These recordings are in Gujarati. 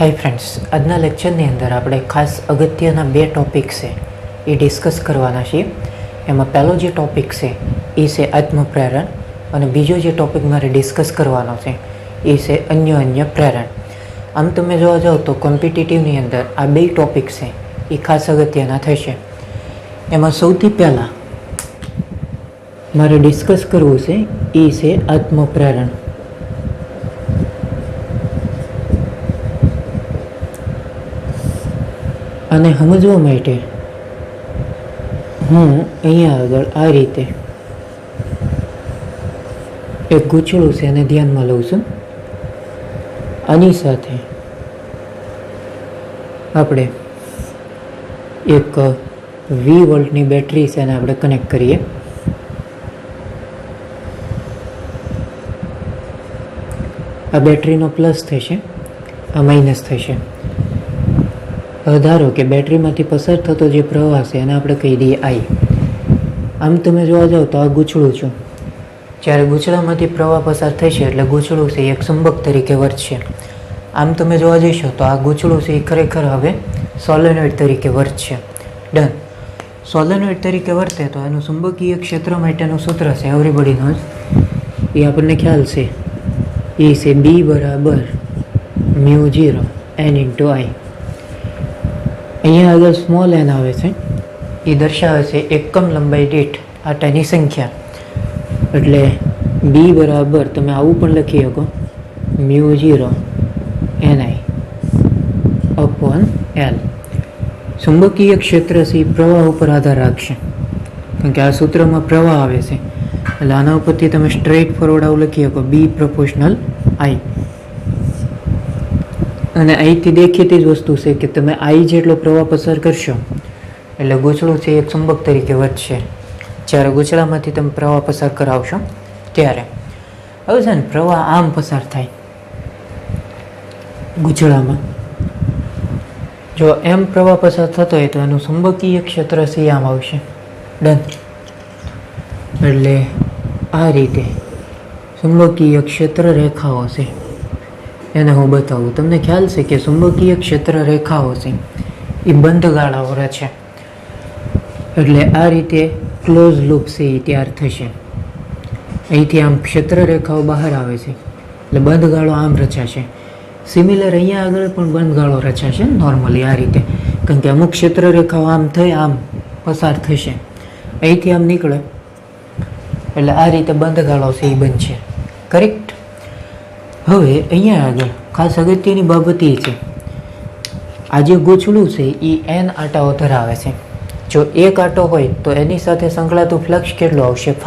હાય ફ્રેન્ડ્સ, આજના લેક્ચરની અંદર આપણે ખાસ અગત્યના બે ટોપિક છે એ ડિસ્કસ કરવાના છીએ. એમાં પહેલો જે ટોપિક છે એ છે આત્મપ્રેરણ અને બીજો જે ટોપિક મારે ડિસ્કસ કરવાનો છે એ છે અન્ય પ્રેરણ. આમ તમે જોવા જાઓ તો કોમ્પિટિટિવની અંદર આ બે ટોપિક છે એ ખાસ અગત્યના થશે. એમાં સૌથી પહેલાં મારે ડિસ્કસ કરવું છે એ છે આત્મપ્રેરણ. અને સમજવા માટે હું અહીંયા આગળ આ રીતે એક ગૂંચળું છે એને ધ્યાનમાં લઉં છું. આની સાથે આપણે એક 20 વોલ્ટની બેટરી છે એને આપણે કનેક્ટ કરીએ. આ બેટરીનો પ્લસ થશે, આ માઇનસ થશે. ધારો કે બેટરીમાંથી પસાર થતો જે પ્રવાહ છે એને આપણે કહી દઈએ આઈ. આમ તમે જોવા જાઓ તો આ ગૂંચળું છું. જ્યારે ગૂંચળામાંથી પ્રવાહ પસાર થશે એટલે ગૂંચળું છે એક ચુંબક તરીકે વર્તશે. આમ તમે જોવા જઈશો તો આ ગૂંચળું છે એ ખરેખર હવે સોલેનોઇડ તરીકે વર્તશે. ડન. સોલેનોઇડ તરીકે વર્તે તો એનું ચુંબકીય ક્ષેત્ર માટેનું સૂત્ર છે એવરીબડીનો જ, એ આપણને ખ્યાલ છે. એ છે B બરાબર μ0 n ઇન્ટુ આઈ. અહીંયા આગળ સ્મોલ n આવે છે, એ દર્શાવે છે એકમ લંબાઈ દીઠ આટાની સંખ્યા. એટલે B બરાબર તમે આવું પણ લખી શકો μ0 ni અપોન L. ચુંબકીય ક્ષેત્ર છે એ પ્રવાહ ઉપર આધાર રાખશે, કારણ કે આ સૂત્રમાં પ્રવાહ આવે છે એટલે આના ઉપરથી તમે સ્ટ્રેટ ફોરવર્ડ આવું લખી શકો B પ્રોપોર્શનલ I. અને અહીંથી દેખીતી જ વસ્તુ છે કે તમે I જેટલો પ્રવાહ પસાર કરશો એટલે ગૂંચળું છે એક ચુંબક તરીકે વધશે જ્યારે ગૂંચળામાંથી તમે પ્રવાહ પસાર કરાવશો ત્યારે. હવે છે ને પ્રવાહ આમ પસાર થાય ગૂંચળામાં, જો એમ પ્રવાહ પસાર થતો હોય તો એનું ચુંબકીય ક્ષેત્ર છે આમ આવશે. ડન. એટલે આ રીતે ચુંબકીય ક્ષેત્ર રેખાઓ છે એને હું બતાવું. તમને ખ્યાલ છે કે ચુંબકીય ક્ષેત્ર રેખાઓ છે એ બંધ ગાળાઓ રચે. એટલે આ રીતે ક્લોઝ લૂપ છે એ તૈયાર થશે. અહીંથી આમ ક્ષેત્ર રેખાઓ બહાર આવે છે એટલે બંધ ગાળો આમ રચાશે. સિમિલર અહીંયા આગળ પણ બંધ ગાળો રચાશે નોર્મલી આ રીતે, કારણ કે અમુક ક્ષેત્ર રેખાઓ આમ થઈ આમ પસાર થશે, અહીંથી આમ નીકળે એટલે આ રીતે બંધ ગાળો છે એ બનશે. કરેક્ટ. હવે અહીંયા આગળ ખાસ અગત્યની બાબત એ છે, આ જે ગૂંચળું છે એ n આટાઓ ધરાવે છે. જો એક આટો હોય તો એની સાથે સંકળાતું ફ્લક્સ કેટલું આવશે? φ.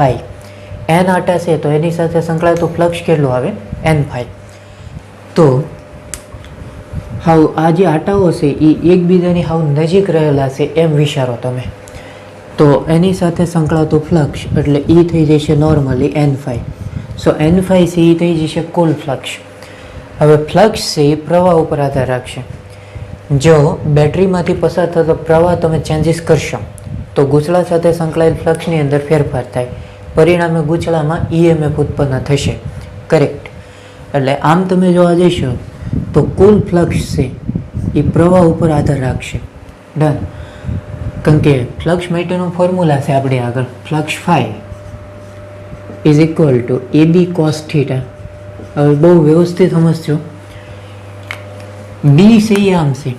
n આટા છે તો એની સાથે સંકળાતું ફ્લક્સ કેટલું આવે? n∅. તો હાવ આ જે આટાઓ છે એ એકબીજાની હાવ નજીક રહેલા છે એમ વિચારો તમે, તો એની સાથે સંકળાતું ફ્લક્સ એટલે એ થઈ જશે નોર્મલી n∅. સો n∅ છે એ થઈ જશે કુલ ફ્લક્સ. હવે ફ્લક્સ છે એ પ્રવાહ ઉપર આધાર રાખશે. જો બેટરીમાંથી પસાર થતો પ્રવાહ તમે ચેન્જીસ કરશો તો ગૂંચળા સાથે સંકળાયેલ ફ્લક્સની અંદર ફેરફાર થાય, પરિણામે ગૂંચળામાં EMF ઉત્પન્ન થશે. કરેક્ટ. એટલે આમ તમે જોવા જઈશો તો કુલ ફ્લક્સ છે એ પ્રવાહ ઉપર આધાર રાખશે. ડન. કારણ કે ફ્લક્સ માટેનું ફોર્મ્યુલા છે આપણે આગળ, flux φ is equal to AB cos θ. હવે બહુ વ્યવસ્થિત સમજજો. B છે એ આમ છે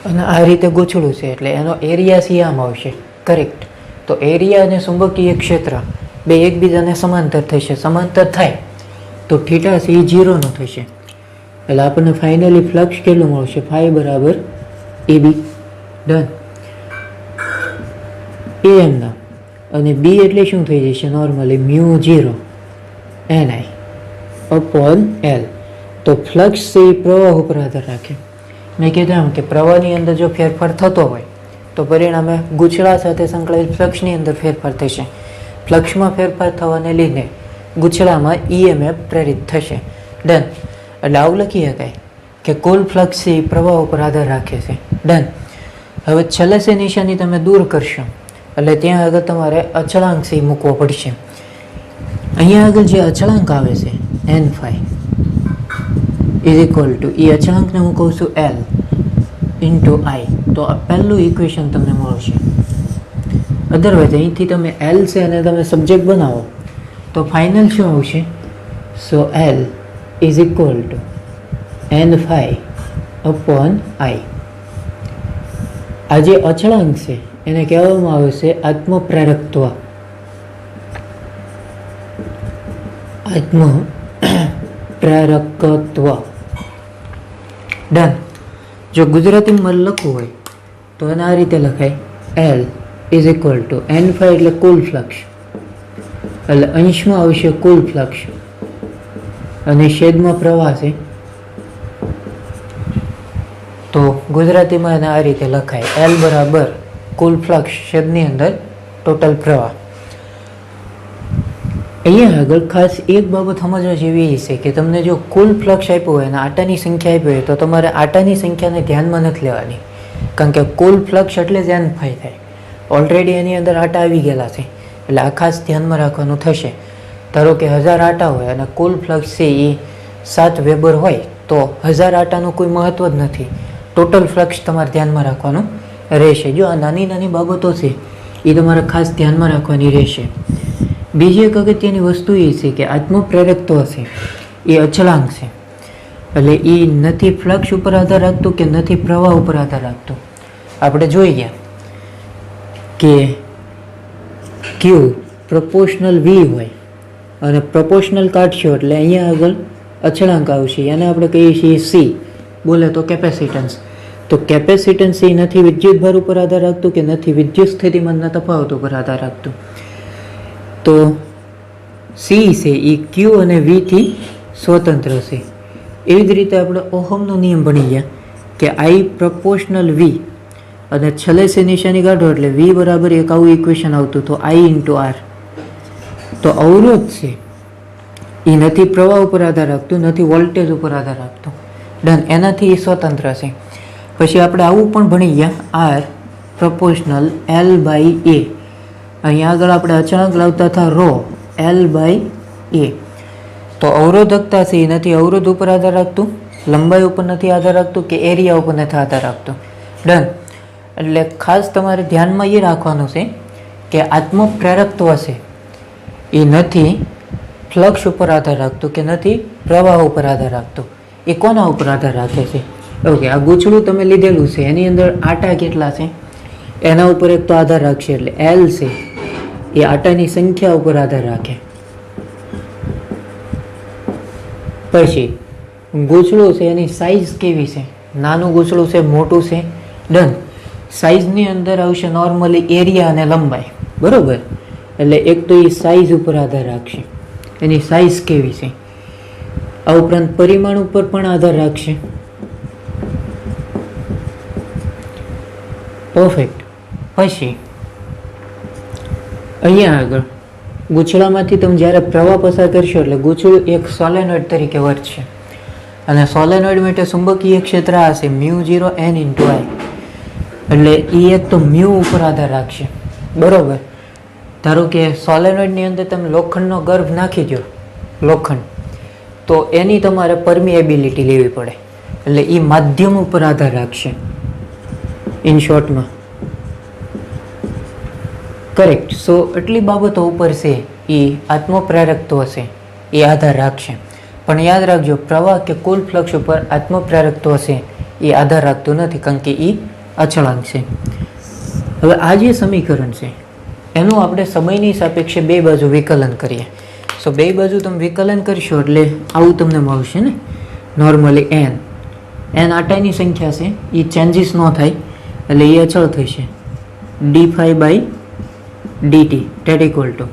અને આ રીતે ગૂંચળું છે એટલે એનો એરિયા છે આમ આવશે. કરેક્ટ. તો એરિયા અને ચુંબકીય ક્ષેત્ર બે એકબીજાને સમાંતર થશે. સમાંતર થાય તો થીટા છે એ 0 નો થશે એટલે આપણને ફાઇનલી ફ્લક્સ કેટલું મળશે? φ બરાબર AB. ડન. AM ના અને B એટલે શું થઈ જશે? Normally μ0 ni upon L. તો ફ્લક્સ છે એ પ્રવાહ ઉપર આધાર રાખે. મેં કીધું એમ કે પ્રવાહની અંદર જો ફેરફાર થતો હોય તો પરિણામે ગૂંચળા સાથે સંકળાયેલ ફ્લક્સની અંદર ફેરફાર થશે. ફ્લક્સમાં ફેરફાર થવાને લીધે ગૂંચળામાં EMF પ્રેરિત થશે. ડન. એટલે આવું લખી શકાય કે કુલ ફ્લક્સ છે એ પ્રવાહ ઉપર આધાર રાખે છે. ડન. હવે છેલ્લે છે નિશાની તમે દૂર કરશો એટલે ત્યાં આગળ તમારે અચળાંક છે એ મૂકવો પડશે. અહીંયા આગળ જે અચળાંક આવે છે n∅, ઇઝ ઇક્વલ ટુ એ અચળાંકને હું કહું છું એલ ઇન્ટુ આઈ. તો આ પહેલું ઇક્વેશન તમને મળશે. અધરવાઇઝ અહીંથી તમે એલ છે અને તમે સબ્જેક્ટ બનાવો તો ફાઇનલ શું આવશે? So L is equal to N phi upon I. આ જે અચળાંક છે એને કહેવામાં આવે છે આત્મપ્રેરકત્વ. આત્મપ્રેરકત્વ. ડન. જો ગુજરાતીમાં લખવું હોય તો એને આ રીતે લખાય L is equal to N phi એટલે કુલ ફ્લક્સ, એટલે અંશમાં આવશે કુલ ફ્લક્સ અને છેદમાં પ્રવાહ છે તો ગુજરાતીમાં એને આ રીતે લખાય એલ બરાબર કુલ ફ્લક્સ છેદની અંદર ટોટલ પ્રવાહ. અહીંયા આગળ ખાસ એક બાબત સમજવા જેવી એ છે કે તમને જો કુલ ફ્લક્સ આપ્યું હોય અને આટાની સંખ્યા આપી હોય તો તમારે આટાની સંખ્યાને ધ્યાનમાં નથી લેવાની, કારણ કે કુલ ફ્લક્સ એટલે જ એન ફાઈ થાય. ઓલરેડી એની અંદર આટા આવી ગયેલા છે એટલે આ ખાસ ધ્યાનમાં રાખવાનું થશે. ધારો કે 1000 આટા હોય અને કુલ ફ્લક્સ છે એ 7 વેબર હોય તો 1000 આટાનું કોઈ મહત્વ જ નથી. ટોટલ ફ્લક્સ તમારે ધ્યાનમાં રાખવાનું રહેશે. જો આ નાની નાની બાબતો છે એ તમારે ખાસ ધ્યાનમાં રાખવાની રહેશે. બીજી એક અગત્યની વસ્તુ એ છે કે આત્મપ્રેરકત્વ છે એ અચળાંક છે, એટલે એ નથી ફ્લક્સ ઉપર આધાર રાખતું કે નથી પ્રવાહ ઉપર આધાર રાખતું. આપણે જોઈ ગયા કે ક્યુ પ્રપોર્શનલ વી હોય અને પ્રપોર્શનલ કાઢશો એટલે અહીંયા આગળ અચળાંક આવશે, એને આપણે કહીએ છીએ સી, બોલે તો કેપેસિટન્સ. તો કેપેસિટન્સ એ નથી વિદ્યુત ભાર ઉપર આધાર રાખતું કે નથી વિદ્યુત સ્થિતિમાનના તફાવત ઉપર આધાર રાખતું. તો સી છે એ ક્યુ અને વીથી સ્વતંત્ર છે. એવી જ રીતે આપણે ઓહમનો નિયમ ભણી ગયા કે આઈ પ્રપોર્શનલ વી અને છેલ્લે છે નિશાની કાઢો એટલે વી બરાબર એક આવું ઇક્વેશન આવતું તો આઈ ઇન્ટુ આર. તો અવરોધ છે એ નથી પ્રવાહ ઉપર આધાર રાખતું, નથી વોલ્ટેજ ઉપર આધાર રાખતું. ડન. એનાથી એ સ્વતંત્ર છે. પછી આપણે આવું પણ ભણી ગયા આર પ્રપોર્શનલ એલ બાય એ. અહીંયા આગળ આપણે અચળાંક લાવતા હતા રો એલ બાય એ. તો અવરોધકતા છે એ નથી અવરોધ ઉપર આધાર રાખતું, લંબાઈ ઉપર નથી આધાર રાખતું કે એરિયા ઉપર નથી આધાર રાખતું. ડન. એટલે ખાસ તમારે ધ્યાનમાં એ રાખવાનું છે કે આત્મપ્રેરકત્વ છે એ નથી ફ્લક્સ ઉપર આધાર રાખતું કે નથી પ્રવાહ ઉપર આધાર રાખતું. એ કોના ઉપર આધાર રાખે છે? ઓકે, આ ગૂંચળું તમે લીધેલું છે એની અંદર આટા કેટલા છે એના ઉપર એક તો આધાર રાખશે, એટલે એલ છે એ આટાની સંખ્યા ઉપર આધાર રાખે. પછી ગૂંચળું છે એની સાઇઝ કેવી છે, નાનું ગૂંચળું છે મોટું છે. ડન. સાઇઝની અંદર આવશે નોર્મલી એરિયા અને લંબાઈ, બરોબર. એટલે એક તો એ સાઇઝ ઉપર આધાર રાખશે, એની સાઇઝ કેવી છે. આ ઉપરાંત પરિમાણ ઉપર પણ આધાર રાખશે. પરફેક્ટ. પછી અહીંયા આગળ ગૂંચળામાંથી તમે જ્યારે પ્રવાહ પસાર કરશો એટલે ગૂંચળું એક સોલેનોઇડ તરીકે વર્તશે અને સોલેનોઇડ માટે ચુંબકીય ક્ષેત્ર આ હશે μ0 n ઇન્ટુ આઈ. એટલે એ એક તો મ્યુ ઉપર આધાર રાખશે, બરોબર. ધારો કે સોલેનોઇડની અંદર તમે લોખંડનો ગર્ભ નાખી દો, લોખંડ, તો એની તમારે પરમિએબિલિટી લેવી પડે, એટલે એ માધ્યમ ઉપર આધાર રાખશે. In શોર્ટમાં correct. સો એટલી બાબતો ઉપર છે એ આત્મપ્રેરકત્વ છે એ આધાર રાખશે. પણ યાદ રાખજો પ્રવાહ કે કુલ ફ્લક્સ ઉપર આત્મપ્રેરકત્વ છે એ આધાર રાખતું નથી, કારણ કે એ અચળાંક છે. હવે આ જે સમીકરણ છે એનું આપણે સમયની સાપેક્ષે બે બાજુ વિકલન કરીએ. સો બે બાજુ તમે વિકલન કરશો એટલે આવું તમને મળશે ને. નોર્મલી એન આટાની સંખ્યા છે એ ચેન્જીસ ન થાય એટલે એ અચળ થશે. ડી ફાઈ બાય ડીટી ડેટ ઇક્વલ ટુ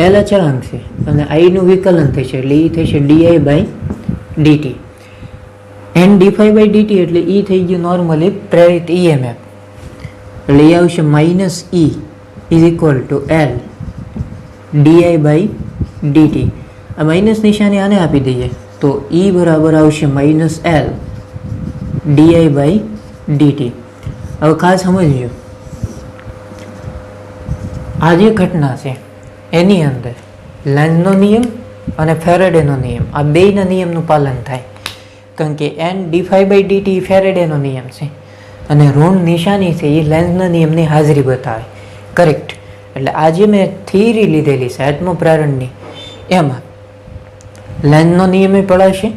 એલ અચળાંક છે અને આઈનું વિકલન થશે એટલે એ થશે DI by DT. N D phi by DT એટલે એ થઈ ગયું નોર્મલી પ્રેરિત ઈએમએફ, એટલે એ આવશે minus E is equal to L D I by DT. આ માઇનસ નિશાની આને આપી દઈએ તો ઈ બરાબર આવશે minus L D I by DT. હવે ખાસ સમજજો આ જે ઘટના છે એની અંદર લેન્ઝનો નિયમ અને ફેરેડેનો નિયમ, આ બેયના નિયમનું પાલન થાય. કારણ કે n/dt ફેરેડેનો નિયમ છે અને ઋણ નિશાની છે એ લેન્ઝના નિયમની હાજરી બતાવે. કરેક્ટ. એટલે આજે મેં થિયરી લીધેલી છે આત્મપ્રેરણની, એમાં લેન્ઝનો નિયમે પડાશે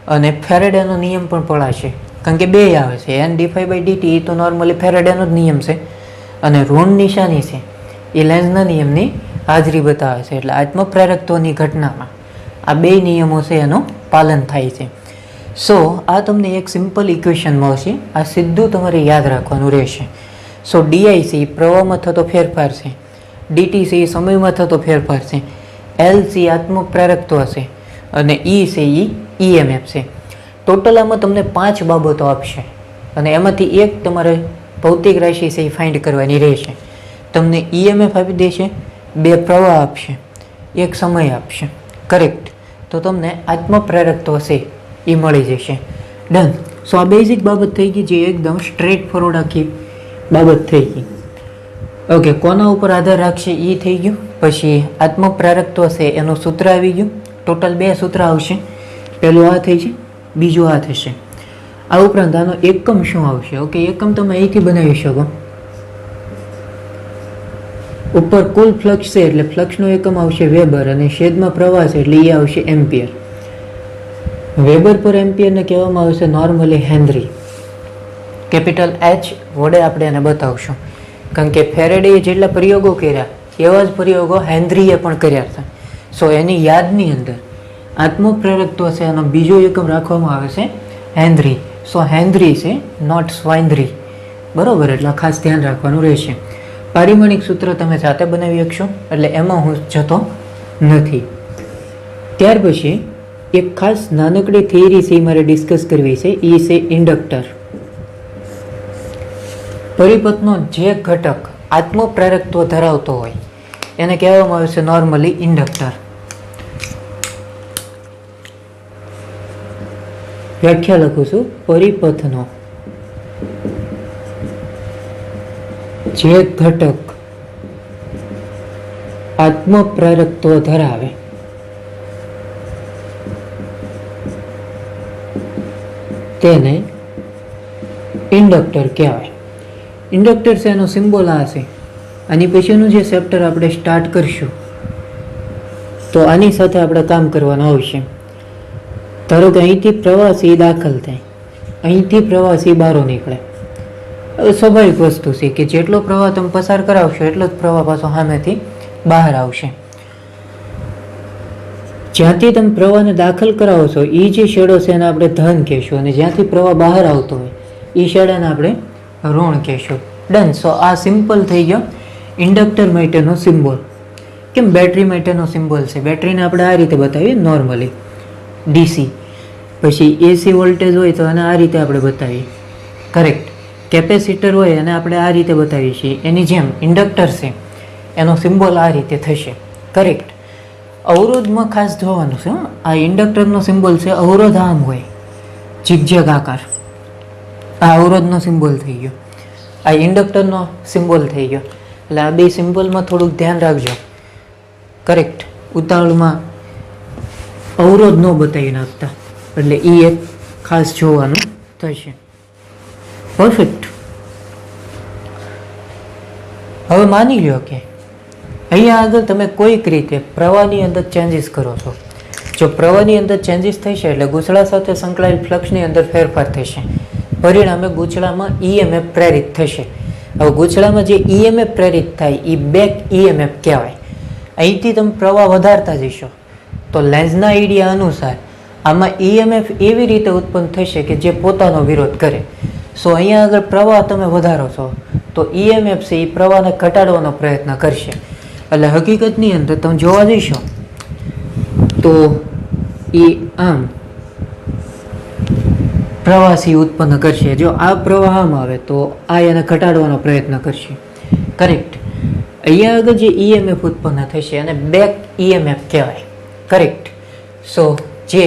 અને ફેરેડેનો નિયમ પણ પડાશે, કારણ કે બે આવે છે. n/dt એ તો નોર્મલી ફેરેડેનો જ નિયમ છે અને ઋણ નિશાની છે એ લેન્ઝના નિયમની હાજરી બતાવે છે. એટલે આત્મપ્રેરકત્વની ઘટનામાં આ બે નિયમો છે એનું પાલન થાય છે. સો આ તમને એક સિમ્પલ ઇક્વેશન મળશે, આ સીધું તમારે યાદ રાખવાનું રહેશે. સો ડીઆઈ છે એ પ્રવાહમાં થતો ફેરફાર છે, ડીટી છે એ સમયમાં થતો ફેરફાર છે, એલ છે આત્મપ્રેરકત્વ છે અને ઈ છે એ ઈએમએફ છે. ટોટલ આમાં તમને 5 બાબતો આપશે અને એમાંથી એક તમારે ભૌતિક રાશિ છે એ ફાઇન્ડ કરવાની રહેશે. તમને ઈએમએફ આપી દેશે, 2 પ્રવાહ આપશે, 1 સમય આપશે. કરેક્ટ. તો તમને આત્મપ્રેરકત્વ છે એ મળી જશે. ડન. સો આ બેઝિક બાબત થઈ ગઈ, જે એકદમ સ્ટ્રેટ ફોરવર્ડ આખી બાબત થઈ ગઈ. ઓકે, કોના ઉપર આધાર રાખશે એ થઈ ગયું. પછી આત્મપ્રેરકત્વ છે એનું સૂત્ર આવી ગયું. ટોટલ 2 સૂત્ર આવશે, પહેલું આ થઈ છે, બીજું આ થશે. આ ઉપરાંત આનો એકમ શું આવશે? ઓકે, એકમ તમે અહીંથી બનાવી શકો. ઉપર કુલ ફ્લક્સ છે એટલે ફ્લક્સનો એકમ આવશે વેબર અને છેદમાં પ્રવાહ છે એટલે એ આવશે એમ્પિયર. વેબર પર એમ્પિયરને કહેવામાં આવશે નોર્મલી હેનરી. કેપિટલ H વડે આપણે એને બતાવશું, કારણ કે ફેરેડેએ જેટલા પ્રયોગો કર્યા એવા જ પ્રયોગો હેનરીએ પણ કર્યા હતા. સો એની યાદની અંદર આત્મપ્રેરકત્વ છે એનો બીજો એકમ રાખવામાં આવે છે હેનરી. સો હેનરી છે, નોટ સ્વાઇનરી. બરોબર, એટલે ખાસ ધ્યાન રાખવાનું રહેશે. પારિમાણિક સૂત્ર તમે જાતે બનાવી શકશો, એટલે એમાં હું જતો નથી. ત્યાર પછી એક ખાસ નાનકડી થિયરી છે મારે ડિસ્કસ કરવી છે, એ છે ઇન્ડક્ટર. પરિપથનો જે ઘટક આત્મપ્રેરકત્વ ધરાવતો હોય એને કહેવામાં આવે છે નોર્મલી ઇન્ડક્ટર. વ્યાખ્યા લખું છું. પરિપથનો જે ઘટક આત્મપ્રેરકત્વ ધરાવે તેને ઇન્ડક્ટર કહેવાય. ઇન્ડક્ટર છે એનો સિમ્બોલ આ છે. આની પછીનું જે ચેપ્ટર આપણે સ્ટાર્ટ કરશું તો આની સાથે આપણે કામ કરવાનું આવશે. ધારો કે અહીંથી પ્રવાસી દાખલ થાય, અહીંથી પ્રવાસી બહાર નીકળે. હવે સ્વાભાવિક વસ્તુ છે કે જેટલો પ્રવાહ તમે પસાર કરાવશો એટલો જ પ્રવાહ પાછો સામેથી બહાર આવશે. જ્યાંથી તમે પ્રવાહને દાખલ કરાવો છો એ જે શેડો છે એને આપણે ધન કહેશું અને જ્યાંથી પ્રવાહ બહાર આવતો હોય એ શેડાને આપણે ઋણ કહેશું. ડન. સો આ સિમ્પલ થઈ ગયો ઇન્ડક્ટર માટેનો સિમ્બોલ. કેમ બેટરી માટેનો સિમ્બોલ છે, બેટરીને આપણે આ રીતે બતાવીએ નોર્મલી ડીસી. પછી એસી વોલ્ટેજ હોય તો એને આ રીતે આપણે બતાવીએ. કરેક્ટ. કેપેસિટર હોય અને આપણે આ રીતે બતાવીએ છીએ. એની જેમ ઇન્ડક્ટર છે એનો સિમ્બોલ આ રીતે થશે. કરેક્ટ. અવરોધમાં ખાસ જોવાનું છે, આ ઇન્ડક્ટરનો સિમ્બોલ છે અવરોધ આમ હોય ઝીગઝેગ આકાર. આ અવરોધનો સિમ્બોલ થઈ ગયો, આ ઇન્ડક્ટરનો સિમ્બોલ થઈ ગયો. એટલે આ બે સિમ્બોલમાં થોડુંક ધ્યાન રાખજો. કરેક્ટ. ઉતાવળમાં અવરોધ ન બતાવી નાખતા, એટલે એ એક ખાસ જોવાનું થશે. પરફેક્ટ. હવે માની લો કે અહીંયા આગળ તમે કોઈક રીતે પ્રવાહની અંદર ચેન્જીસ કરો છો. જો પ્રવાહની અંદર ચેન્જીસ થશે એટલે ગૂંચળા સાથે સંકળાયેલ ફ્લક્સની અંદર ફેરફાર થશે. પરિણામે ગૂંચળામાં ઈએમએફ પ્રેરિત થશે. હવે ગૂંચળામાં જે ઈએમએફ પ્રેરિત થાય એ બેક ઈએમએફ કહેવાય. અહીંથી તમે પ્રવાહ વધારતા જશો તો લેન્ઝના આઈડિયા અનુસાર આમાં ઈએમએફ એવી રીતે ઉત્પન્ન થશે કે જે પોતાનો વિરોધ કરે. સો અહીંયા આગળ પ્રવાહ તમે વધારો છો તો ઈએમએફ છે એ પ્રવાહને ઘટાડવાનો પ્રયત્ન કરશે. એટલે હકીકતની અંદર તમે જોવા જઈશો તો એ આમ પ્રવાસી ઉત્પન્ન કરશે. જો આ પ્રવાહ આમ આવે તો આ એને ઘટાડવાનો પ્રયત્ન કરશે. કરેક્ટ. અહીંયા આગળ જે ઈએમએફ ઉત્પન્ન થશે અને બેક ઈએમએફ કહેવાય. કરેક્ટ. સો જે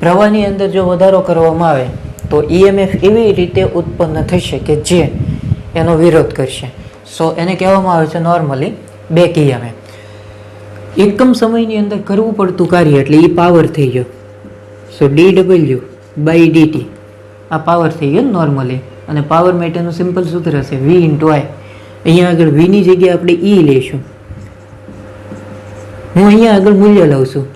પ્રવાહની અંદર જો વધારો કરવામાં આવે તો ઈએમએફ એવી રીતે ઉત્પન્ન થશે કે જે એનો વિરોધ કરશે. સો એને કહેવામાં આવે છે નોર્મલી બેક ઈએમએફ. એકમ સમયની અંદર કરવું પડતું કાર્ય એટલે એ પાવર થઈ ગયો. સો DW બાય ડીટી. આ પાવર થઈ ગયો નોર્મલી, અને પાવર માટેનું સિમ્પલ સૂત્ર હશે વી ઇન્ટુ આઈ. અહીંયા આગળ વીની જગ્યાએ આપણે ઈ લઈશું. હું અહીંયા આગળ મૂલ્ય લઉં છું,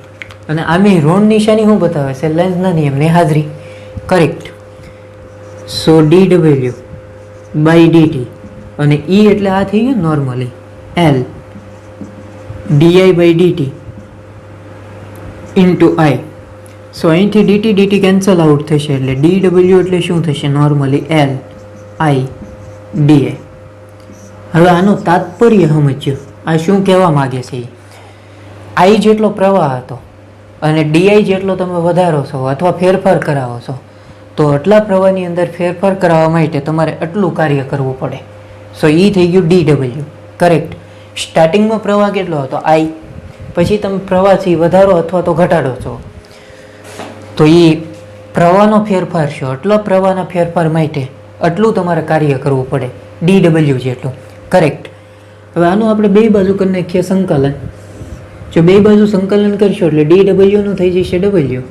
અને આમે ઋણ નિશાની શું બતાવે છે? લેન્ઝના નિયમની હાજરી. Correct. So D W by D T, અને ઈ એટલે આ થઈ ગયું normally L D I by D T into I. So અહીંથી ડીટી ડીટી કેન્સલ આઉટ થશે, એટલે ડી ડબલ્યુ એટલે શું થશે? Normally L I DI. હવે આનું તાત્પર્ય સમજ્યો, આ શું કહેવા માગે છે? આઈ જેટલો પ્રવાહ હતો અને ડીઆઈ જેટલો તમે વધારો છો અથવા ફેરફાર કરાવો છો, તો આટલા પ્રવાહની અંદર ફેરફાર કરાવવા માટે તમારે આટલું કાર્ય કરવું પડે. સો એ થઈ ગયું ડી ડબલ્યુ. કરેક્ટ. સ્ટાર્ટિંગમાં પ્રવાહ કેટલો હતો? આઈ. પછી તમે પ્રવાહથી વધારો અથવા તો ઘટાડો છો, તો એ પ્રવાહનો ફેરફાર છે. આટલા પ્રવાહના ફેરફાર માટે આટલું તમારે કાર્ય કરવું પડે, ડી ડબલ્યુ જેટલું. કરેક્ટ. હવે આનું આપણે બે બાજુ કરી નાખીએ સંકલન. જો બે બાજુ સંકલન કરશો એટલે ડી ડબલ્યુનું થઈ જશે ડબલ્યુ.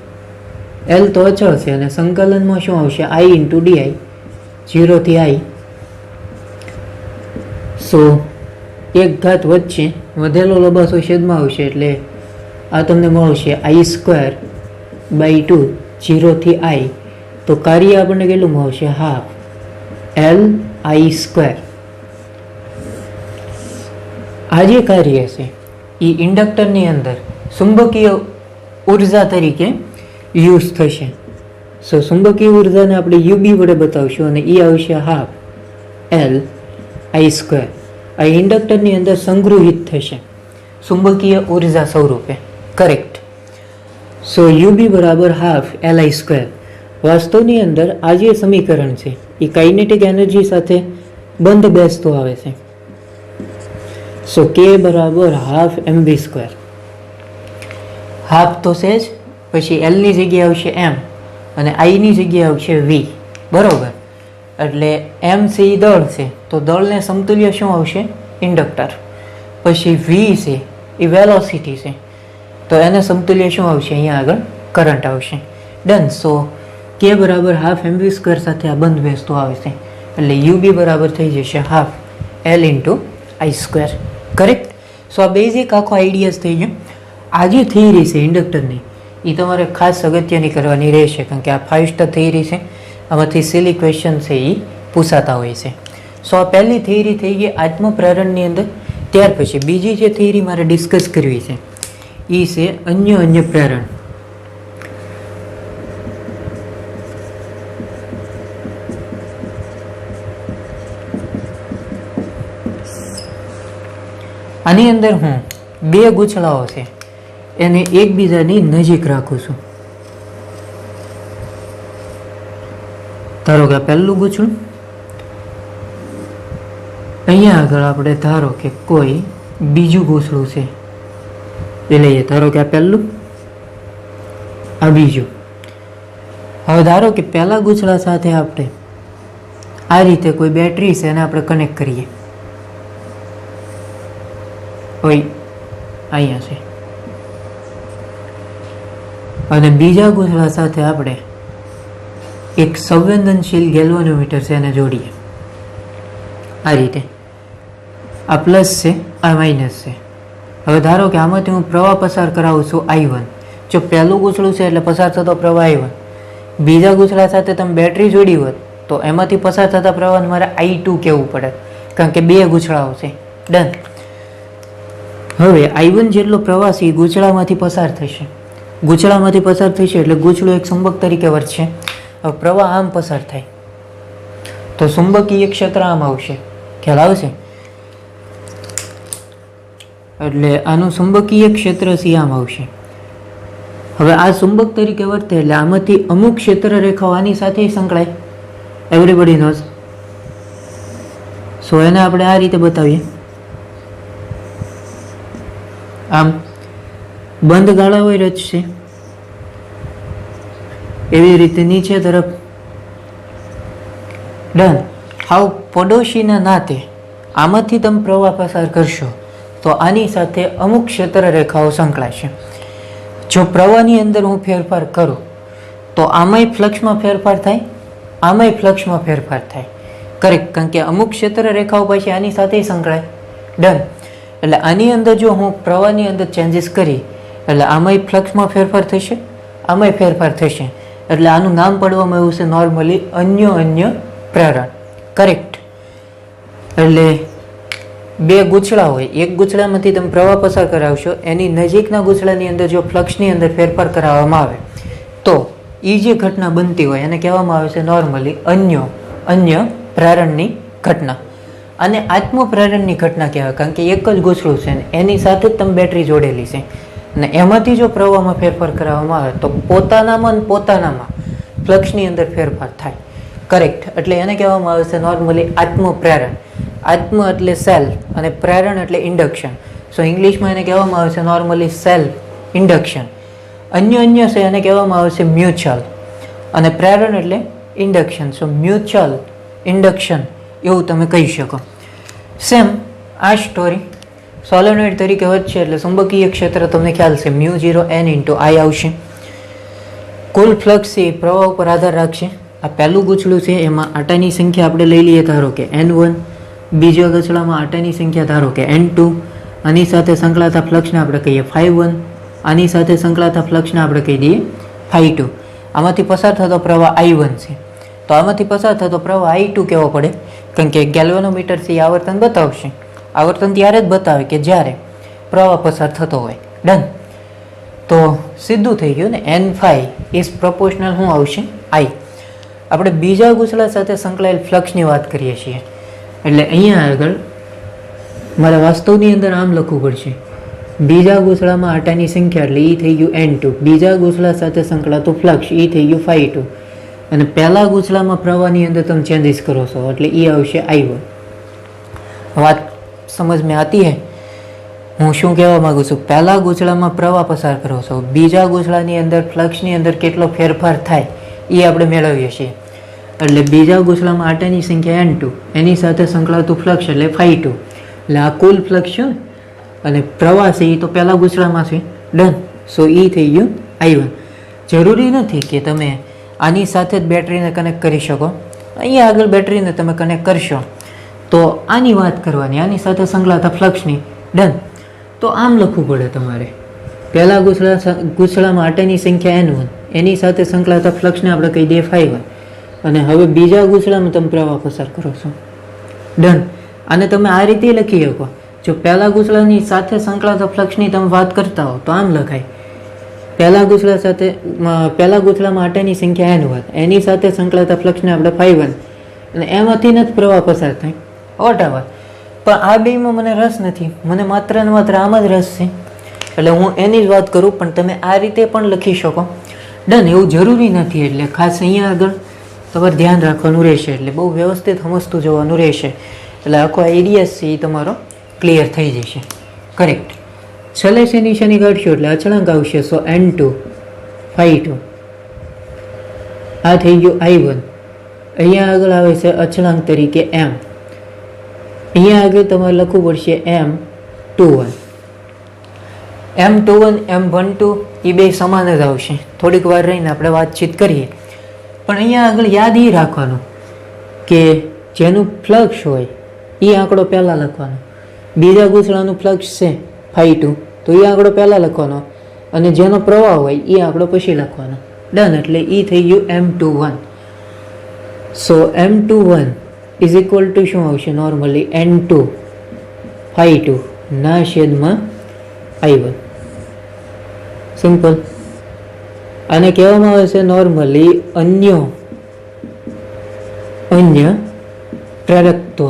એલ તો અચળ છે, અને સંકલનમાં શું આવશે? આઈ ઇન્ટુ ડીઆઈ, 0 થી આઈ. સો એક ઘાત વચ્ચે વધેલો લબાસો છેદમાં આવશે, એટલે આ તમને મળશે આઈ સ્ક્વેર બાય 2, 0 થી આઈ. તો કાર્ય આપણને કેટલું મળશે? Half L i square. આ જે કાર્ય છે એ ઇન્ડક્ટરની અંદર ચુંબકીય ઉર્જા તરીકે યુઝ થશે. સો ચુંબકીય ઉર્જાને આપણે યુબી વડે બતાવશું, અને એ આવશે હાફ એલ આઈ સ્ક્વેર. આ ઇન્ડક્ટરની અંદર સંગ્રહિત થશે ચુંબકીય ઉર્જા સ્વરૂપે. કરેક્ટ. સો યુબી બરાબર હાફ એલ આઈ સ્ક્વેર. વાસ્તવની અંદર આ જે સમીકરણ છે એ કાઇનેટિક એનર્જી સાથે બંધ બેસતો આવે છે. સો કે બરાબર હાફ એમ વી સ્ક્વેર. હાફ તો છે જ, પછી એલની જગ્યાએ આવશે એમ, અને આઈની જગ્યાએ આવશે વી. બરોબર. એટલે એમ છે એ દળ છે, તો દળને સમતુલ્ય શું આવશે? ઇન્ડક્ટર. પછી વી છે એ વેલોસિટી છે, તો એને સમતુલ્ય શું આવશે? અહીંયા આગળ કરંટ આવશે. ડન. સો કે બરાબર હાફ એમ વી સ્ક્વેર સાથે આ બંધ બેસતો આવે છે, એટલે યુબી બરાબર થઈ જશે half L into I square. Correct. So આ બેઝિક આખો આઈડિયાઝ થઈ ગયો. આ જે થિયરી છે ઇન્ડક્ટરની, એ તમારે ખાસ અગત્યની કરવાની રહેશે, કારણ કે આ 5 સ્ટાર થિયરી છે. આમાંથી સિલી ક્વેશ્ચન છે એ પૂછાતા હોય છે. સો આ પહેલી થિયરી થઈ ગઈ આત્મપ્રેરણની અંદર. ત્યાર પછી બીજી જે થિયરી મારે ડિસ્કસ કરવી છે એ છે અન્ય પ્રેરણ. આની અંદર હું બે ગૂંચળાઓ છે એને એકબીજાની નજીક રાખું છું. ધારો કે આ પહેલું ગૂંચળું, અહીંયા આગળ આપણે ધારો કે કોઈ બીજું ગૂંચળું છે એ લઈએ. ધારો કે આ પહેલું, આ બીજું. હવે ધારો કે પહેલા ગૂંચળા સાથે આપણે આ રીતે કોઈ બેટરી છે એને આપણે કનેક્ટ કરીએ. હોય અહીંયા છે, અને બીજા ગૂંચળા સાથે આપણે એક સંવેદનશીલ ગેલ્વેનોમીટર છે એને જોડીએ. આ રીતે આ પ્લસ છે, આ માઇનસ છે. હવે ધારો કે આમાંથી હું પ્રવાહ પસાર કરાવું છું I1. જો પહેલું ગૂંચળું છે એટલે પસાર થતો પ્રવાહ I1. બીજા ગૂંચળા સાથે તમે બેટરી જોડી હોત તો એમાંથી પસાર થતા પ્રવાહને મારે I2 કહેવું પડે, કારણ કે બે ગૂંચળાઓ છે. ડન. હવે I1 જેટલો પ્રવાહ છે એ ગૂંચળામાંથી પસાર થશે. ગૂંચળામાંથી પસાર થશે એટલે ગૂંચળું એક ચુંબક તરીકે વર્તશે. હવે પ્રવાહ આમ પસાર થાય તો ચુંબકીય ક્ષેત્ર આમ આવશે. ખ્યાલ આવશે? એટલે આનું ચુંબકીય ક્ષેત્ર સી આમ આવશે. હવે આ ચુંબક તરીકે વર્તે એટલે આમાંથી અમુક ક્ષેત્ર રેખાઓ આની સાથે સંકળાય. Everybody nose. સો એને આપણે આ રીતે બતાવીએ. આમ બંધ ગાળાઓ રચશે, એવી રીતે નીચે તરફ. ડન. હાવ પડોશીના નાતે આમાંથી તમે પ્રવાહ પસાર કરશો તો આની સાથે અમુક ક્ષેત્ર રેખાઓ સંકળાશે. જો પ્રવાહની અંદર હું ફેરફાર કરું તો આમાંય ફ્લક્સમાં ફેરફાર થાય, આમાંય ફ્લક્સમાં ફેરફાર થાય. કરેક્ટ, કારણ કે અમુક ક્ષેત્ર રેખાઓ પછી આની સાથે સંકળાય. ડન. એટલે આની અંદર જો હું પ્રવાહની અંદર ચેન્જીસ કરી એટલે આમાંય ફ્લક્સમાં ફેરફાર થશે, આમાંય ફેરફાર થશે. એટલે આનું નામ પડવામાં આવ્યું છે નોર્મલી અન્ય પ્રેરણ. કરેક્ટ. એટલે બે ગૂંચળા હોય, એક ગૂંચળામાંથી તમે પ્રવાહ પસાર કરાવશો, એની નજીકના ગૂંચળાની અંદર જો ફ્લક્સની અંદર ફેરફાર કરાવવામાં આવે તો એ જે ઘટના બનતી હોય એને કહેવામાં આવે છે નોર્મલી અન્ય પ્રેરણની ઘટના. અને આત્મપ્રેરણની ઘટના કહેવાય, કારણ કે એક જ ગૂંચળું છે ને એની સાથે જ તમે બેટરી જોડેલી છે અને એમાંથી જો પ્રવાહમાં ફેરફાર કરાવવામાં આવે તો પોતાનામાં ફ્લક્સની અંદર ફેરફાર થાય. કરેક્ટ. એટલે એને કહેવામાં આવે છે નોર્મલી આત્મપ્રેરણ. આત્મ એટલે સેલ્ફ અને પ્રેરણ એટલે ઇન્ડક્શન. સો ઇંગ્લિશમાં એને કહેવામાં આવે છે નોર્મલી સેલ્ફ ઇન્ડક્શન. અન્ય છે એને કહેવામાં આવે છે મ્યુચ્યુઅલ અને પ્રેરણ એટલે ઇન્ડક્શન. સો મ્યુચ્યુઅલ ઇન્ડક્શન એવું તમે કહી શકો. સેમ આ સ્ટોરી સોલેનોઇડ તરીકે વધશે એટલે ચુંબકીય ક્ષેત્ર તમને ખ્યાલ છે μ0n × I આવશે. કુલ ફ્લક્સ એ પ્રવાહ ઉપર આધાર રાખશે. આ પહેલું ગૂંચળું છે એમાં આટાની સંખ્યા આપણે લઈ લઈએ ધારો કે N1, બીજા ગૂંચળામાં આટાની સંખ્યા ધારો કે N2, આની સાથે સંકળાતા ફ્લક્સને આપણે કહીએ φ1, આની સાથે સંકળાતા ફ્લક્સને આપણે કહી દઈએ φ2. આમાંથી પસાર થતો પ્રવાહ I1 છે, તો આમાંથી પસાર થતો પ્રવાહ I2 કેવો પડે, કારણ કે ગેલ્વેનોમીટર છે એ આવર્તન બતાવશે. આવર્તન ત્યારે જ બતાવે કે જ્યારે પ્રવાહ પસાર થતો હોય. ડન. તો સીધું થઈ ગયું ને, N ઇઝ પ્રપોર્શનલ શું આવશે I. આપણે બીજા ગૂંચળા સાથે સંકળાયેલ ફ્લક્સની વાત કરીએ છીએ એટલે અહીંયા આગળ મારે વાસ્તવની અંદર આમ લખવું પડશે, બીજા ગૂંચળામાં આટાની સંખ્યા એટલે એ થઈ ગયું N2, બીજા ગૂંચળા સાથે સંકળાતું ફ્લક્સ એ થઈ ગયું φ2 અને પહેલા ગૂંચળામાં પ્રવાહની અંદર તમે ચેન્જીસ કરો છો એટલે એ આવશે I1. વાત સમજ में आती है? હું શું કહેવા માંગુ છું, પહેલા ગૂંચળામાં પ્રવાહ પસાર કરો છો, બીજા ગૂંચળાની અંદર ફ્લક્સની અંદર કેટલો ફેરફાર થાય એ આપણે મેળવીએ છીએ. એટલે બીજા ગૂંચળામાં આટાની સંખ્યા N2, એની સાથે સંકળાતું ફ્લક્સ એટલે φ2, એટલે આ કુલ ફ્લક્સ છે અને પ્રવાહ છે એ તો પહેલા ગૂંચળામાં છે. ડન. સો એ થઈ ગયું I1. જરૂરી નથી કે તમે આની સાથે જ બેટરીને કનેક્ટ કરી શકો. અહીંયા આગળ બેટરીને તમે કનેક્ટ કરશો તો આની વાત કરવાની, આની સાથે સંકળાતા ફ્લક્સની. ડન. તો આમ લખવું પડે તમારે, પહેલા ગૂંચળામાં આટાની સંખ્યા N1, એની સાથે સંકળાતા ફ્લક્સને આપણે કહી દઈએ φ1 અને હવે બીજા ગૂંચળામાં તમે પ્રવાહ પસાર કરો છો. ડન. આને તમે આ રીતે લખી શકો, જો પહેલા ગૂંચળાની સાથે સંકળાતા ફ્લક્સની તમે વાત કરતા હો તો આમ લખાય, પહેલા ગૂંચળામાં આટાની સંખ્યા N1, એની સાથે સંકળાતા ફ્લક્સને આપણે φ1 અને એમાંથી જ પ્રવાહ પસાર થાય. વોટેવર. પણ આ બેમાં મને રસ નથી, મને માત્ર ને માત્ર આમ જ રસ છે એટલે હું એની જ વાત કરું, પણ તમે આ રીતે પણ લખી શકો. ડન. એવું જરૂરી નથી, એટલે ખાસ અહીંયા આગળ તમારે ધ્યાન રાખવાનું રહેશે, એટલે બહુ વ્યવસ્થિત સમજતું જવાનું રહેશે એટલે આખો આઈડિયા છે એ તમારો ક્લિયર થઈ જશે. કરેક્ટ. છેલ્લે છે નિશાની કાઢશો એટલે અચળાંક આવશે. સો N2 φ2, આ થઈ ગયું I1. અહીંયા આગળ આવે છે અચળાંક તરીકે M. અહીંયા આગળ તમારે લખવું પડશે M21. M21, M12 એ બે સમાન જ આવશે. થોડીક વાર રહીને આપણે વાતચીત કરીએ, પણ અહીંયા આગળ યાદ એ રાખવાનું કે જેનું ફ્લક્સ હોય એ આંકડો પહેલાં લખવાનો, બીજા ગૂંચળાનું ફ્લક્સ છે φ2 તો એ આંકડો પહેલાં લખવાનો અને જેનો પ્રવાહ હોય એ આંકડો પછી લખવાનો. ડન. એટલે એ થઈ ગયું M21. So M21 is equal two શું આવશે નોર્મલી N2 φ2 ના છેદમાં I1. સિમ્પલ. આને કહેવામાં આવે છે નોર્મલી અન્ય પ્રેરકત્વ.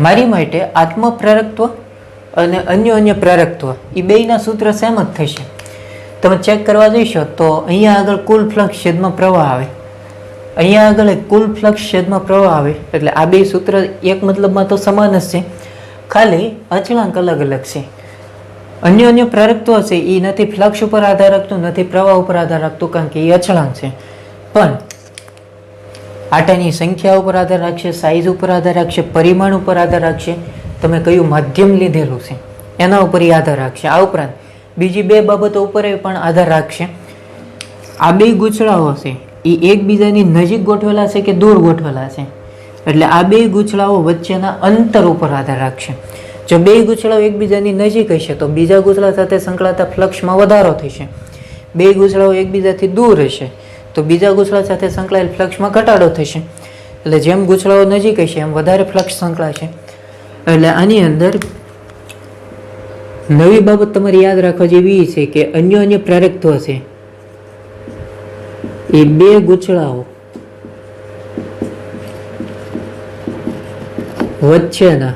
મારી માટે આત્મપ્રેરકત્વ અને અન્ય પ્રેરકત્વ એ બેયના સૂત્ર સેમ જ થશે. તમે ચેક કરવા જઈશો તો અહીંયા આગળ કુલ ફ્લક્સ છેદમાં પ્રવાહ આવે, અહીંયા આગળ કુલ ફ્લક્સ છેદમાં પ્રવાહ આવે, એટલે આ બે સૂત્ર એક મતલબમાં તો સમાન જ છે, ખાલી અચળાંક અલગ અલગ છે. અન્ય પ્રેરકત્વ છે એ નથી ફ્લક્સ ઉપર આધાર રાખતું, નથી પ્રવાહ ઉપર આધાર રાખતું, કારણ કે એ અચળાંક છે. પણ આટાની સંખ્યા ઉપર આધાર રાખશે, સાઇઝ ઉપર આધાર રાખશે, પરિમાણ ઉપર આધાર રાખશે, તમે કયું માધ્યમ લીધેલું છે એના ઉપર એ આધાર રાખશે. આ ઉપરાંત બીજી બે બાબતો ઉપર પણ આધાર રાખશે. આ બે ગૂંચળાઓ છે એ એકબીજાની નજીક ગોઠવેલા છે કે દૂર ગોઠવેલા છે, એટલે આ બે ગૂંચળાઓ વચ્ચેના અંતર ઉપર આધાર રાખશે. જો બે ગૂંચળાઓ એકબીજાની નજીક હશે તો બીજા ગૂંચળા સાથે સંકળાતા ફ્લક્સમાં વધારો થશે. બે ગૂંચળાઓ એકબીજાથી દૂર હશે તો બીજા ગૂંચળા સાથે સંકળાયેલ ફ્લક્સમાં ઘટાડો થશે. એટલે જેમ ગૂંચળાઓ નજીક હશે એમ વધારે ફ્લક્સ સંકળાશે. એટલે આની અંદર નવી બાબત તમારે યાદ રાખવા જેવી છે કે અન્ય પ્રેરકત્વ છે એ બે ગૂંચળાઓ વચ્ચેના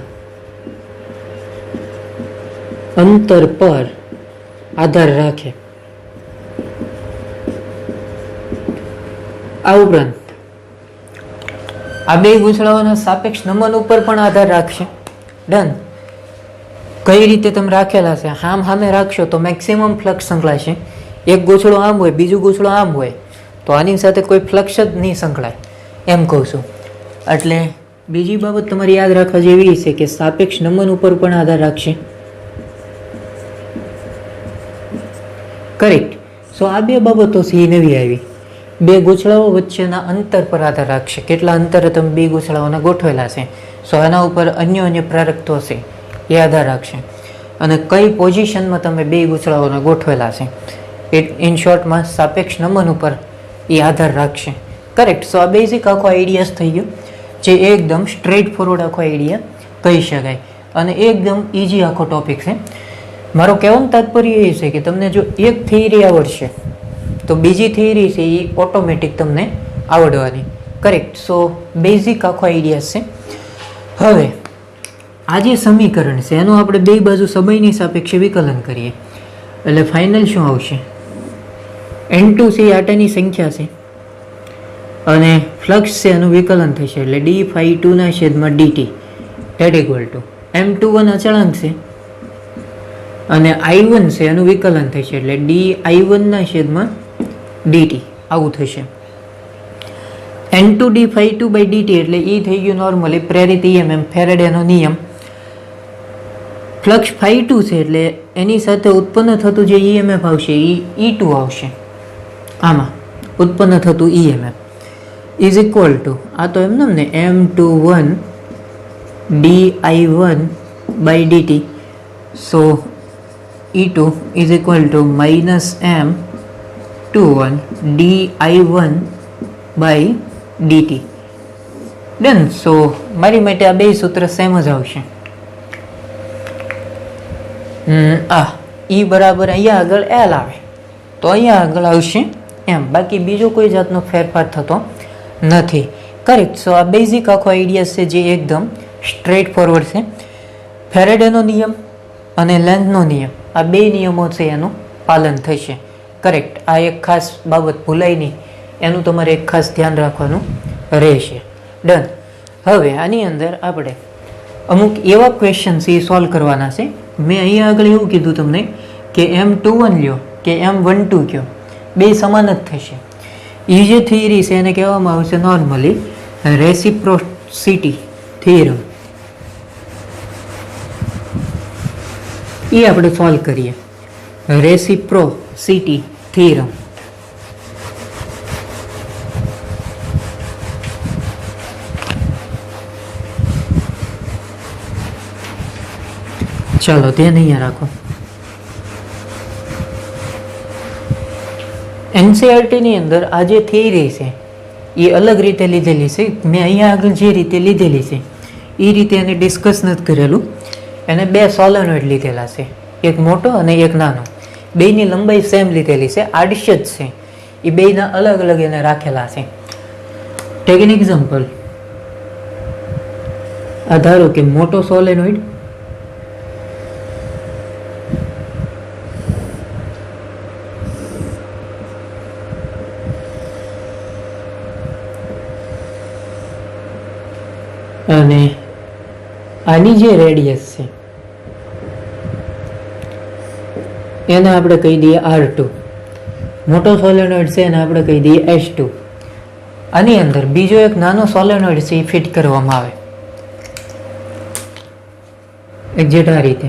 અંતર પર આધાર રાખે. આ ઉપરાંત આ બે ગૂંચળાઓના સાપેક્ષ નમન ઉપર પણ આધાર રાખશે. ડન. કઈ રીતે તમે રાખેલા છે, સામે રાખશો તો મેક્સિમમ ફ્લક્સ સંકળાશે. એક ગૂંચળો આમ હોય, બીજું ગૂંચળો આમ હોય તો આની સાથે કોઈ ફ્લક્સ જ નહીં સંકળાય, એમ કહું છું. એટલે બીજી બાબત તમારે યાદ રાખવા જેવી છે કે સાપેક્ષ નમન ઉપર પણ આધાર રાખશે. કરેક્ટ. સો આ બે બાબતો છે એ નવી આવી. બે ગૂંચળાઓ વચ્ચેના અંતર પર આધાર રાખશે, કેટલા અંતરે તમે બે ગૂંચળાઓને ગોઠવેલા છે. સો એના ઉપર અન્ય પ્રેરકત્વ છે એ આધાર રાખશે. અને કઈ પોઝિશનમાં તમે બે ગૂંચળાઓને ગોઠવેલા છે એ ઇન શોર્ટમાં સાપેક્ષ નમન ઉપર એ આધાર રાખશે. કરેક્ટ. સો આ બેઝિક આખો આઈડિયા થઈ ગયો, જે એકદમ સ્ટ્રેટ ફોરવર્ડ આખો આઈડિયા કહી શકાય અને એકદમ ઇઝી આખો ટોપિક છે. મારો કહેવાનું તાત્પર્ય એ છે કે તમને જો એક થિયરી આવડશે તો બીજી થિયરી છે એ ઓટોમેટિક તમને આવડવાની. કરેક્ટ. સો બેઝિક આખો આઈડિયા છે. હવે આ જે સમીકરણ છે એનું આપણે બે બાજુ સમયની સાપેક્ષે વિકલન કરીએ એટલે ફાઇનલ શું આવશે? N2 છે એ આટાની સંખ્યા છે અને ફ્લક્સ છે એનું વિકલન થશે એટલે d∅2 ના છેદમાં dt that equal to M21 અચળાંક છે અને I1 છે એનું વિકલન થશે એટલે di1 ના છેદમાં dt આવું થશે. N2 d∅2 by dt એટલે એ થઈ ગયું નોર્મલી પ્રેરિત EMF, ફેરેડેનો નિયમ. ફ્લક્સ ∅2 છે એટલે એની સાથે ઉત્પન્ન થતું જે EMF આવશે એ E2 આવશે. આમાં ઉત્પન્ન થતું EMF ઇઝ ઇક્વલ ટુ આ તો એમ ને M21 di1 by dt. So E2 is equal to -M21 di1 by dt. Done. So મારી માટે આ બે સૂત્ર સેમ જ આવશે. E બરાબર અહીંયા આગળ L આવે તો અહીંયા આગળ આવશે એમ, બાકી બીજો કોઈ જાતનો ફેરફાર થતો નથી. કરેક્ટ. સો આ બેઝિક આખો આઈડિયા છે જે એકદમ સ્ટ્રેટ ફોરવર્ડ છે. ફેરેડેનો નિયમ અને લેન્ઝનો નિયમ આ બે નિયમો છે એનું પાલન થશે. કરેક્ટ. આ એક ખાસ બાબત ભૂલાય નહીં, એનું તમારે એક ખાસ ધ્યાન રાખવાનું રહેશે. ડન. હવે આની અંદર આપણે અમુક એવા ક્વેશ્ચન્સ એ સોલ્વ કરવાના છે. મેં અહીંયા આગળ એવું કીધું તમને કે M21 લ્યો કે M12 કયો, બે સમાન જ થશે. એ જે થિયરી છે એને કહેવામાં આવશે નોર્મલી રેસિપ્રોસિટી થિયરમ. એ આપણે સોલ્વ કરીએ. Reciprocity theorem. ચાલો ધ્યાન અહીંયા રાખો. NCERT-ની અંદર આ જે થિયરી છે એ અલગ રીતે લીધેલી છે. મેં અહીંયા આગળ જે રીતે લીધેલી છે એ રીતે એને ડિસ્કસ નથી કરેલું. એને બે સોલેનોઇડ લીધેલા છે, એક મોટો અને એક નાનો. બેયની લંબાઈ સેમ લીધેલી છે, આડશ જ છે. એ બેયના અલગ અલગ એને રાખેલા છે. Tech an example. આ ધારો કે મોટો સોલેનોઇડ અને આની જે રેડિયસ છે એને આપણે કહી દઈએ R2. મોટો સોલેનોઇડ છે એને આપણે કહી દઈએ S2. આની અંદર બીજો એક નાનો સોલેનોઇડ છે એ ફિટ કરવામાં આવે એક્ઝેક્ટ આ રીતે.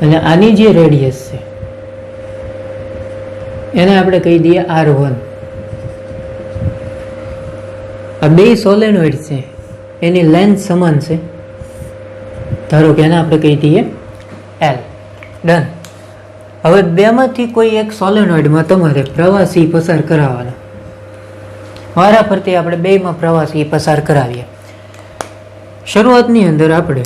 અને આની જે રેડિયસ છે એને આપણે કહી દઈએ R1. આ બે સોલેનોઇડ છે એની લેન્થ સમાન છે, ધારો કે એને આપણે કહી દઈએ L. ડન. હવે બેમાંથી કોઈ એક સોલેનોઇડમાં તમારે પ્રવાસી પસાર કરાવવાનો. વારા ફરતી આપણે બેમાં પ્રવાસી પસાર કરાવીએ. શરૂઆતની અંદર આપણે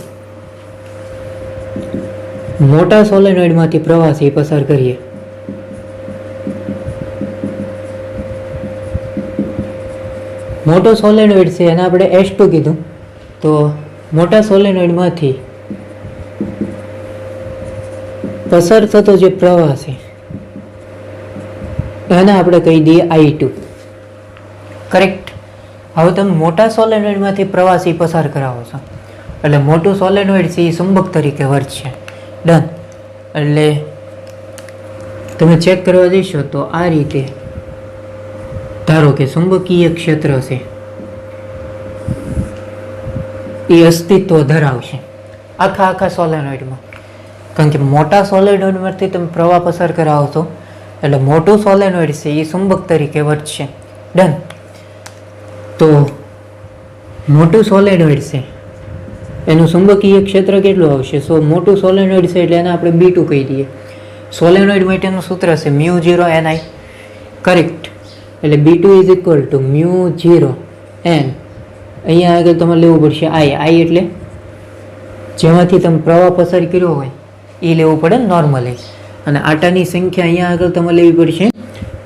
મોટા સોલેનોઇડમાંથી પ્રવાસી પસાર કરીએ. મોટો સોલેનોઇડ છે એને આપણે S2 કીધું, તો મોટા સોલેનોઇડમાંથી પસાર થતો જે પ્રવાહ છે એને આપણે કહી દઈએ I2. કરેક્ટ. હવે તમે મોટા સોલેનોઇડમાંથી પ્રવાસી પસાર કરાવો છો એટલે મોટું સોલેનોઇડ છે એ ચુંબક તરીકે વર્તશે. ડન. એટલે તમે ચેક કરવા જઈશો તો આ રીતે ધારો કે ચુંબકીય ક્ષેત્ર છે એ અસ્તિત્વ ધરાવશે આખા સોલેનોઇડમાં, કારણ કે મોટા સોલેનોઇડમાંથી તમે પ્રવાહ પસાર કરાવો છો એટલે મોટું સોલેનોઇડ છે એ ચુંબક તરીકે વર્તશે. ડન. તો મોટું સોલેનોઇડ છે એનું ચુંબકીય ક્ષેત્ર કેટલું આવશે? સો મોટું સોલેનોઇડ છે એટલે એને આપણે B2 કહી દઈએ. સોલેનોઇડ માટેનું સૂત્ર છે μ0 Ni. કરેક્ટ. એટલે B2 is equal to μ0 N. અહીંયા આગળ તમારે લેવું પડશે I એટલે જેમાંથી તમે પ્રવાહ પસાર કર્યો હોય એ લેવું પડે નોર્મલી, અને આટાની સંખ્યા અહીંયા આગળ તમારે લેવી પડશે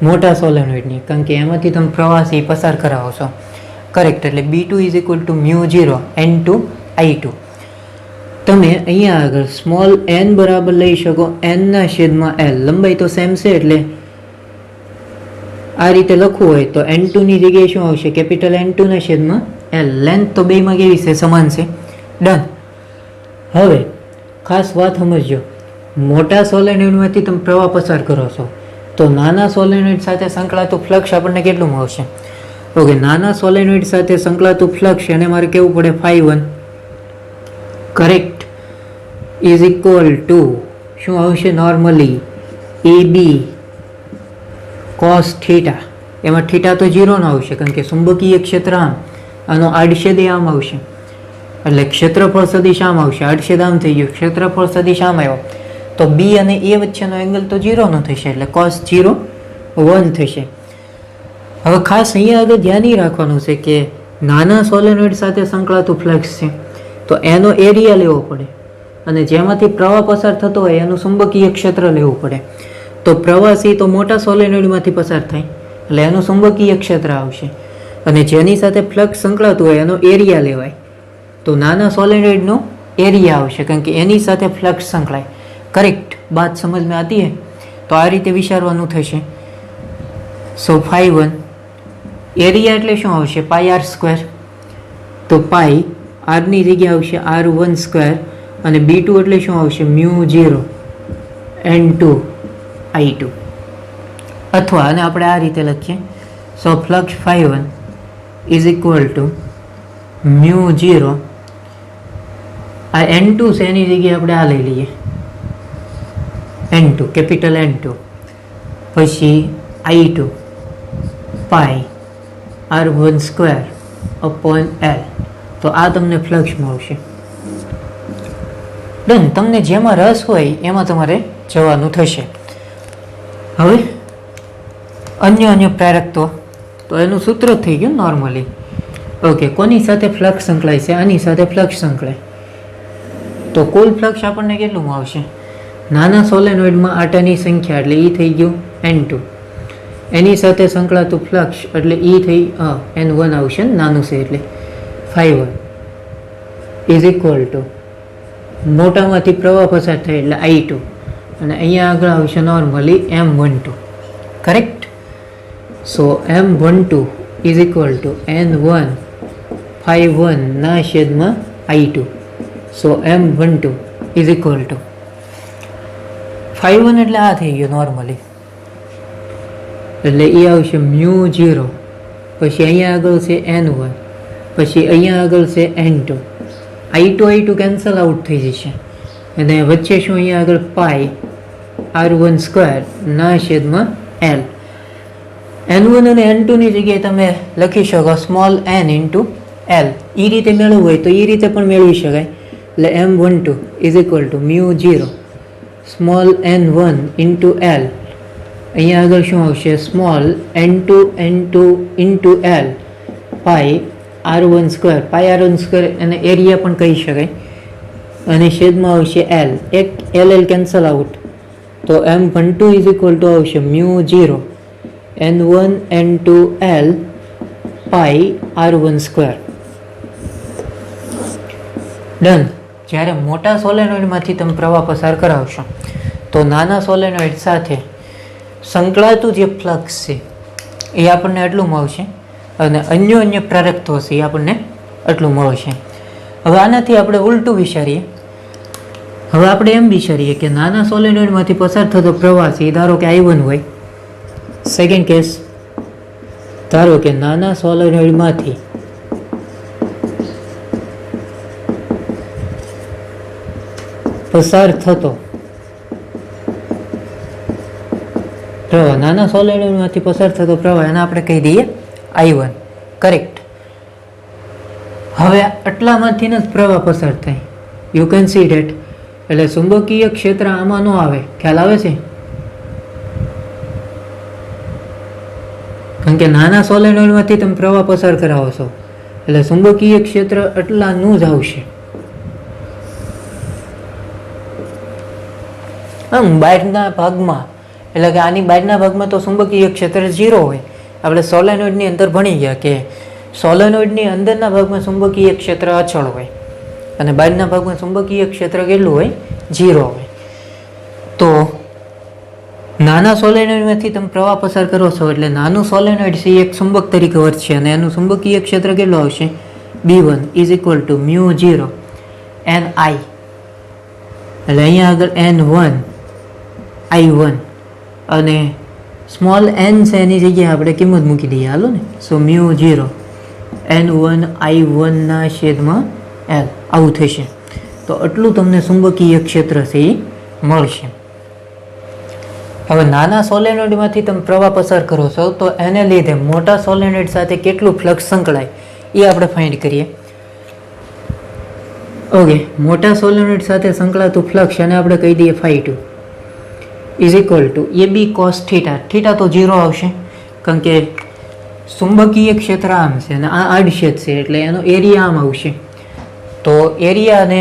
મોટા સોલેનોઇડની, કારણ કે એમાંથી તમે પ્રવાસી પસાર કરાવો છો. કરેક્ટ. એટલે B2 is equal to μ0 N2 I2. તમે અહીંયા આગળ સ્મોલ n બરાબર લઈ શકો n/L. લંબાઈ તો સેમ છે એટલે આ રીતે લખવું હોય તો N2 ની જગ્યાએ શું આવશે? Capital N2/L. લેન્થ તો બેમાં કેવી છે? સમાન છે. ડન. હવે ખાસ વાત સમજજો, મોટા સોલેનોઇડમાંથી તમે પ્રવાહ પસાર કરો છો તો નાના સોલેનોઇડ સાથે સંકળાતું ફ્લક્સ આપણને કેટલું મળશે? ઓકે, નાના સોલેનોઇડ સાથે સંકળાતું ફ્લક્સ એને મારે કેવું પડે? φ1. કરેક્ટ. ઇઝ ઇક્વલ ટુ શું આવશે? Normally AB cos theta. એમાં થીટા તો 0 ન આવશે કારણ કે ચુંબકીય ક્ષેત્ર આનો આડછેદ આમ આવશે એટલે ક્ષેત્રફળ સદિશ આમ આવશે. આડછેદ આમ થઈ ગયું, ક્ષેત્રફળ સદિશ આમ આવ્યો તો B અને A વચ્ચેનો એંગલ તો 0 નો થશે એટલે cos 0 1 થશે. હવે ખાસ અહીંયા આગળ ધ્યાન રાખવાનું છે કે નાના સોલેનોઇડ સાથે સંકળાતું ફ્લક્સ છે તો એનો એરિયા લેવો પડે અને જેમાંથી પ્રવાહ પસાર થતો હોય એનું ચુંબકીય ક્ષેત્ર લેવું પડે. તો પ્રવાસી તો મોટા સોલેનોઇડમાંથી પસાર થાય એટલે એનું ચુંબકીય ક્ષેત્ર આવશે, અને જેની સાથે ફ્લક્સ સંકળાતું હોય એનો એરિયા લેવાય તો નાના સોલેનોઇડનો એરિયા આવશે કારણ કે એની સાથે ફ્લક્સ સંકળાય. કરેક્ટ. બાત સમજ में आती है? તો આ રીતે વિચારવાનું થશે. સો φ1 એરિયા એટલે શું આવશે? πr². તો પાઈ આરની જગ્યાએ આવશે r1² અને B2 એટલે શું આવશે? μ0 N2 I2. અથવા અને આપણે આ રીતે લખીએ. સો ફ્લક્સ φ1 ઇઝ ઇક્વલ ટુ μ0, આ N2 છે એની જગ્યાએ આપણે આ લઈ લઈએ N2, કેપિટલ N2, પછી I2 પાઈ r1² અપોન L. તો આ તમને ફ્લક્સ મળશે. ડન. તમને જેમાં રસ હોય એમાં તમારે જવાનું થશે. હવે અન્ય પ્રેરકત્વ તો એનું સૂત્ર થઈ ગયું નોર્મલી. ઓકે, કોની સાથે ફ્લક્સ સંકળાય છે? આની સાથે ફ્લક્સ સંકળાય તો કુલ ફ્લક્સ આપણને કેટલું આવશે? નાના સોલેનોઇડમાં આટાની સંખ્યા એટલે E થઈ ગયું N2, એની સાથે સંકળાતું ફ્લક્સ એટલે E થઈ N1 આવશે, નાનું છે એટલે φ1 ઇઝ ઇક્વલ ટુ મોટામાંથી પ્રવાહ પસાર થાય એટલે I2 અને અહીંયા આગળ આવશે normally M12. Correct. So M12 is equal to N1 φ1/I2. So M12 is equal to φ1 એટલે આ થઈ ગયું નોર્મલી એટલે એ આવશે μ0, પછી અહીંયા આગળ છે N1, પછી અહીંયા આગળ છે N2. I2 કેન્સલ આઉટ થઈ જશે અને વચ્ચે શું અહીંયા આગળ પાઈ r1² ના છેદમાં l. n1 અને n2 ની જગ્યાએ તમે લખી શકો સ્મોલ n ઇન્ટુ l. એ રીતે મેળવવું હોય તો એ રીતે પણ મેળવી શકાય. એટલે m12 is equal to μ0 small n1 into l. અહીંયા આગળ શું આવશે? Small n2 into l pi r1². Pi r1² એને એરિયા પણ કહી શકાય. અને છેદમાં આવશે l. એક l કેન્સલ આઉટ, તો m12 ઇઝ ઇક્વલ ટુ આવશે μ0 n1 n2 l pi r1². Done. જ્યારે મોટા સોલેનોઇડમાંથી તમે પ્રવાહ પસાર કરાવશો તો નાના સોલેનોઇડ સાથે સંકળાતું જે ફ્લક્સ છે એ આપણને એટલું મળશે અને અન્ય પ્રેરકત્વ છે એ આપણને એટલું મળશે. હવે આનાથી આપણે ઉલટું વિચારીએ. હવે આપણે એમ વિચારીએ કે નાના સોલેનોઇડમાંથી પસાર થતો પ્રવાહ છે ધારો કે I1 હોય. સેકન્ડ કેસ, ધારો કે નાના સોલેનોઇડમાંથી પસાર થતો પ્રવાહ, નાના સોલેનોઇડમાંથી પસાર થતો પ્રવાહ એને આપણે કહી દઈએ I1. કરેક્ટ. હવે આટલામાંથી જ પ્રવાહ પસાર થાય. You can see date. એટલે ચુંબકીય ક્ષેત્ર આમાં ન આવે. ખ્યાલ આવે છે? કારણ કે નાના સોલેનોઇડમાંથી તમે પ્રવાહ પસાર કરાવો છો એટલે ચુંબકીય ક્ષેત્ર એટલાનું જ આવશે. બહારના ભાગમાં, એટલે કે આની બહારના ભાગમાં તો ચુંબકીય ક્ષેત્ર 0 હોય. આપણે સોલેનોઇડની અંદર ભણી ગયા કે સોલેનોઇડની અંદરના ભાગમાં ચુંબકીય ક્ષેત્ર અચળ હોય અને બહારના ભાગમાં ચુંબકીય ક્ષેત્ર કેટલું હોય? 0 હોય. તો નાના સોલેનોઇડમાંથી તમે પ્રવાહ પસાર કરો છો એટલે નાનું સોલેનોઇડ છે એક ચુંબક તરીકે વર્તશે અને એનું ચુંબકીય ક્ષેત્ર કેટલું આવશે? B1 is equal to μ0 NI. એટલે અહીંયા આગળ N1 I1 અને સ્મોલ n છે એની જગ્યાએ આપણે કિંમત મૂકી દઈએ. હાલો ને. સો μ0 N1 I1 ના છેદમાં l આવું થશે. તો આટલું તમને ચુંબકીય ક્ષેત્ર છે એ મળશે. હવે નાના સોલેનોઇડમાંથી તમે પ્રવાહ પસાર કરો છો તો એને લીધે મોટા સોલેનોઇડ સાથે કેટલું ફ્લક્સ સંકળાય એ આપણે ફાઇન્ડ કરીએ. ઓકે, મોટા સોલેનોઇડ સાથે સંકળાતું ફ્લક્સ અને આપણે કહી દઈએ ∅2 is equal to AB cos θ. Theta તો 0 આવશે કારણ કે ચુંબકીય ક્ષેત્ર આમ છે અને આ આડછેદ છે એટલે એનો એરિયા આમ આવશે. તો એરિયા અને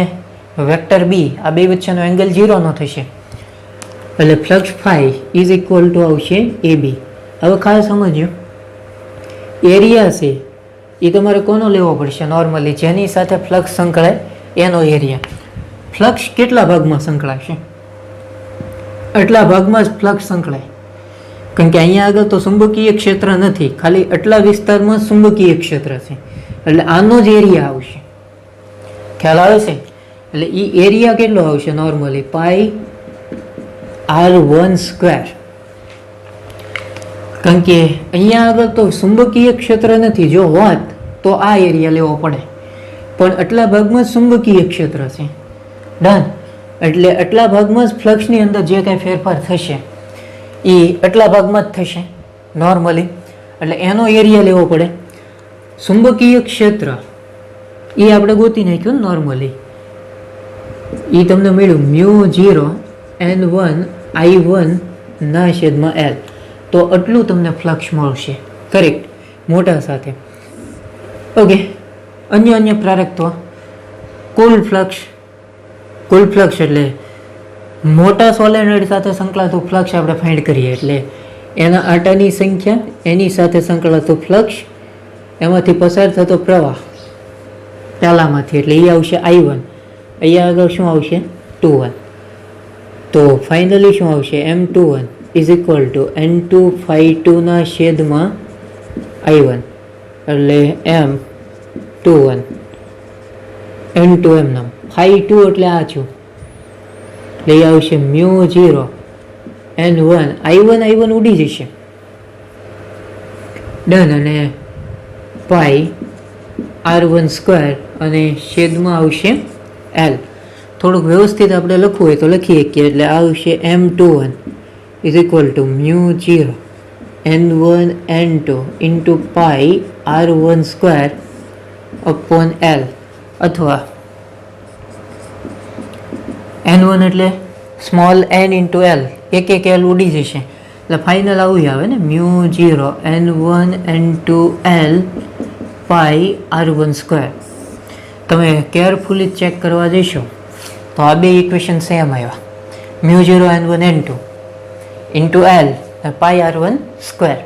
વેક્ટર B આ બે વચ્ચેનો એંગલ 0 નો થશે એટલે ફ્લક્સ ∅ ઇઝ ઇક્વલ ટુ આવશે AB. હવે ખાસ સમજો, એરિયા છે એ તમારે કોનો લેવો પડશે? નોર્મલી જેની સાથે ફ્લક્સ સંકળાય એનો એરિયા. ફ્લક્સ કેટલા ભાગમાં સંકળાશે? આટલા ભાગમાં જ ફ્લક્સ સંકળાય. કારણ કે અહીંયા આગળ તો ચુંબકીય ક્ષેત્ર નથી, ખાલી આટલા વિસ્તારમાં ચુંબકીય ક્ષેત્ર છે એટલે આનો જ એરિયા આવશે. ખ્યાલ આવે છે? એટલે એ એરિયા કેટલો આવશે? નોર્મલી પાઈ r1². કારણ કે અહીંયા આગળ તો ચુંબકીય ક્ષેત્ર નથી. જો હોત તો આ એરિયા લેવો પડે, પણ આટલા ભાગમાં જ ચુંબકીય ક્ષેત્ર છે. ડન. એટલે આટલા ભાગમાં જ ફ્લક્સની અંદર જે કાંઈ ફેરફાર થશે એ આટલા ભાગમાં જ થશે નોર્મલી. એટલે એનો એરિયા લેવો પડે. ચુંબકીય ક્ષેત્ર એ આપણે ગોતી નાખ્યું નોર્મલી. એ તમને મળ્યું μ0 N1 I1 ના છેદમાં l. તો આટલું તમને ફ્લક્સ મળશે. કરેક્ટ. મોટા સાથે. ઓકે, અન્ય પ્રેરકત્વ. કુલ ફ્લક્સ એટલે મોટા સોલેનોઇડ સાથે સંકળાતું ફ્લક્સ આપણે ફાઇન્ડ કરીએ એટલે એના આટાની સંખ્યા, એની સાથે સંકળાતું ફ્લક્સ, એમાંથી પસાર થતો પ્રવાહ પહેલામાંથી એટલે એ આવશે I1. અહીંયા આગળ શું આવશે? 2 તો ફાઇનલી શું આવશે? M21 is equal two N2 ∅2 ના છેદમાં I1 એટલે M21 N2 એમ નામ ∅2 એટલે આ છું એટલે એ આવશે μ0 N1 I1 ઉડી જશે. ડન. અને પાઈ r1² અને છેદમાં આવશે l. થોડુંક વ્યવસ્થિત આપણે લખવું હોય તો લખી શકીએ. એટલે આવશે M21 is equal to μ0 n1 n2 into pi r1 square upon l, અથવા n1 એટલે સ્મોલ n ઇન્ટુ l, એક l ઉડી જશે એટલે ફાઇનલ આવું આવે ને, μ0 n1 n2 l પાઈ r1 સ્ક્વેર. તમે કેરફુલી ચેક કરવા જઈશો તો આ બે ઇક્વેશન સેમ આવ્યા, μ0 n1 n2 ઇન્ટુ l પાઈ r1 સ્ક્વેર.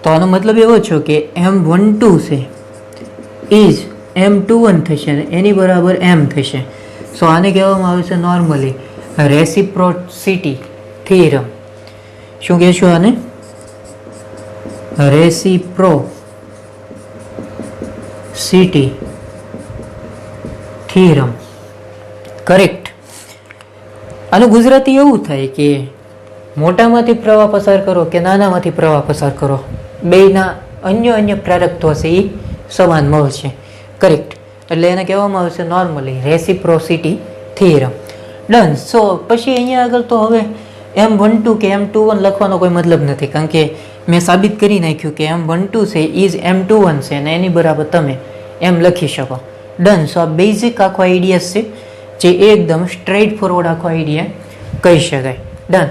તો આનો મતલબ એવો છે કે M12 છે ઇઝ M21 થશે અને એની બરાબર m થશે. સો આને કહેવામાં આવે છે નોર્મલી રેસિપ્રોસિટી થિયરમ. શું કહેશું આને? Reciprocity theorem. કરેક્ટ. આનું ગુજરાતી એવું થાય કે મોટામાંથી પ્રવાહ પસાર કરો કે નાનામાંથી પ્રવાહ પસાર કરો, બેયના અન્ય પ્રેરકત્વ છે એ સમાન મળશે. કરેક્ટ. એટલે એને કહેવામાં આવશે નોર્મલી રેસિપ્રોસિટી થિયરમ. ડન. સો પછી અહીંયા આગળ તો હવે M12 કે M21 લખવાનો કોઈ મતલબ નથી, કારણ કે મેં સાબિત કરી નાખ્યું કે M12 છે ઇઝ M21 છે અને એની બરાબર તમે એમ લખી શકો. ડન. સો આ બેઝિક આખો આઈડિયા છે જે એકદમ સ્ટ્રેટ ફોરવર્ડ આખો આઈડિયા કહી શકાય. ડન.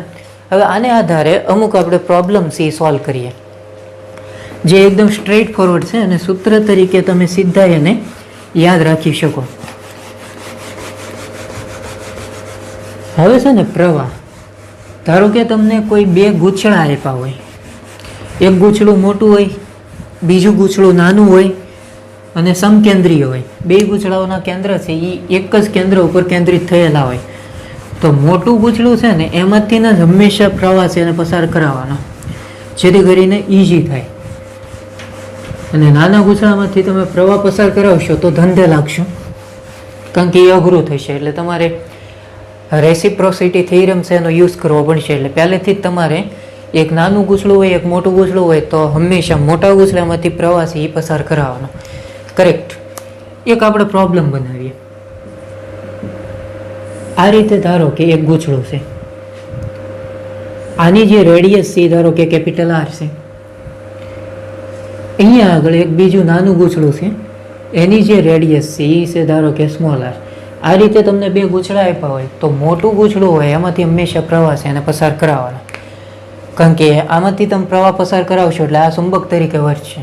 હવે આને આધારે અમુક આપણે પ્રોબ્લેમ છે એ સોલ્વ કરીએ જે એકદમ સ્ટ્રેટ ફોરવર્ડ છે અને સૂત્ર તરીકે તમે સીધા એને યાદ રાખી શકો. હવે છે ને પ્રવાહ, ધારો કે તમને કોઈ બે ગૂંચળા આપ્યા હોય, એક ગૂંચળું મોટું હોય, બીજું ગૂંચળું નાનું હોય અને સમકેન્દ્રીય હોય. બે ગૂંચળાઓના કેન્દ્ર છે એ એક જ કેન્દ્ર ઉપર કેન્દ્રિત થયેલા હોય. તો મોટું ગૂંચળું છે ને એમાંથી જ હંમેશા પ્રવાહ છે એને પસાર કરાવવાનો, જેથી કરીને ઇઝી થાય. અને નાના ગૂંચળામાંથી તમે પ્રવાહ પસાર કરાવશો તો ધંધે લાગશો, કારણ કે એ અઘરું થશે. એટલે તમારે રેસિપ્રોસિટી થિયરમ છે એનો યુઝ કરવો પડશે. એટલે પહેલેથી જ તમારે એક નાનું ગૂંચળું હોય, એક મોટું ગૂંચળું હોય તો હંમેશા મોટા ગૂંચળામાંથી પ્રવાહ છે એ પસાર કરાવવાનો. કરેક્ટ. એક આપણે પ્રોબ્લેમ બનાવીએ. આ રીતે ધારો કે એક ગૂંચળું છે, આની જે રેડિયસ છે ધારો કે કેપિટલ R છે, અહીંયા આગળ એક બીજું નાનું ગૂંચળું છે, એની જે રેડિયસ છે એ છે ધારો કે સ્મોલ r. આ રીતે તમને બે ગૂંચળા આપ્યા હોય તો મોટું ગૂંચળું હોય એમાંથી હંમેશા પ્રવાહ છે એને પસાર કરાવવાનો, કારણ કે આમાંથી તમે પ્રવાહ પસાર કરાવશો એટલે આ ચુંબક તરીકે વર્તશે.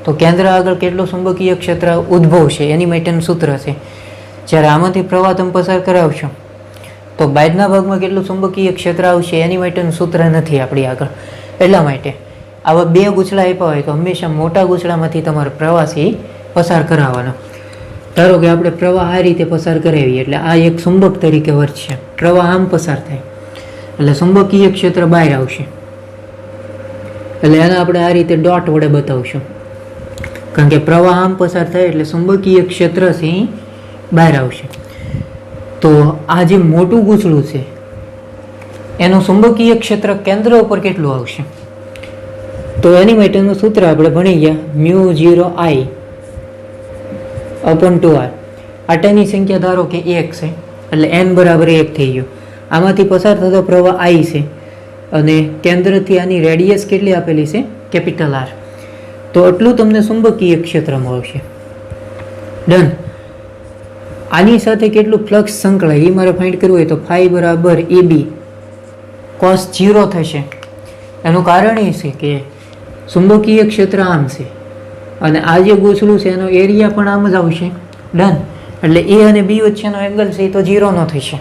તો કેન્દ્ર આગળ કેટલું ચુંબકીય ક્ષેત્ર ઉદ્ભવશે એની માટેનું સૂત્ર છે. જ્યારે આમાંથી પ્રવાહ તમે પસાર કરાવશો તો બાજના ભાગમાં કેટલું ચુંબકીય ક્ષેત્ર આવશે એની માટેનું સૂત્ર નથી આપણી આગળ. એટલા માટે આવા બે ગૂંચળા આપ્યા હોય તો હંમેશા મોટા ગૂંચળામાંથી તમારે પ્રવાહ છે પસાર કરાવવાનો. ધારો કે આપણે પ્રવાહ આ રીતે પસાર કરાવીએ એટલે આ એક ચુંબક તરીકે વર્તશે, પ્રવાહ આમ પસાર થાય એટલે ચુંબકીય ક્ષેત્ર બહાર આવશે. એટલે એને આપણે આ રીતે ડોટ વડે બતાવશું, કારણ કે પ્રવાહ આમ પસાર થાય એટલે ચુંબકીય ક્ષેત્ર છે એ બહાર આવશે. તો આ જે મોટું ગૂંચળું છે એનું ચુંબકીય ક્ષેત્ર કેન્દ્ર ઉપર કેટલું આવશે? તો એની માટેનું સૂત્ર આપણે ભણી ગયા, μ0I અપોન 2R. આટાની સંખ્યા ધારો કે 1 છે એટલે n બરાબર 1 થઈ ગયું. આમાંથી પસાર થતો પ્રવાહ I છે અને કેન્દ્રથી આની રેડિયસ કેટલી આપેલી છે? Capital R. તો એટલું તમને ચુંબકીય ક્ષેત્ર મળશે. ડન. આની સાથે કેટલું ફ્લક્સ સંકળાય એ મારે ફાઇન્ડ કરવું હોય તો ફાઈ બરાબર AB cos 0 થશે. એનું કારણ એ છે કે ચુંબકીય ક્ષેત્ર આમ છે અને આ જે ગૂંચળું છે એનો એરિયા પણ આમ જ આવશે. ડન. એટલે A અને B વચ્ચેનો એંગલ છે તો 0 નો થશે,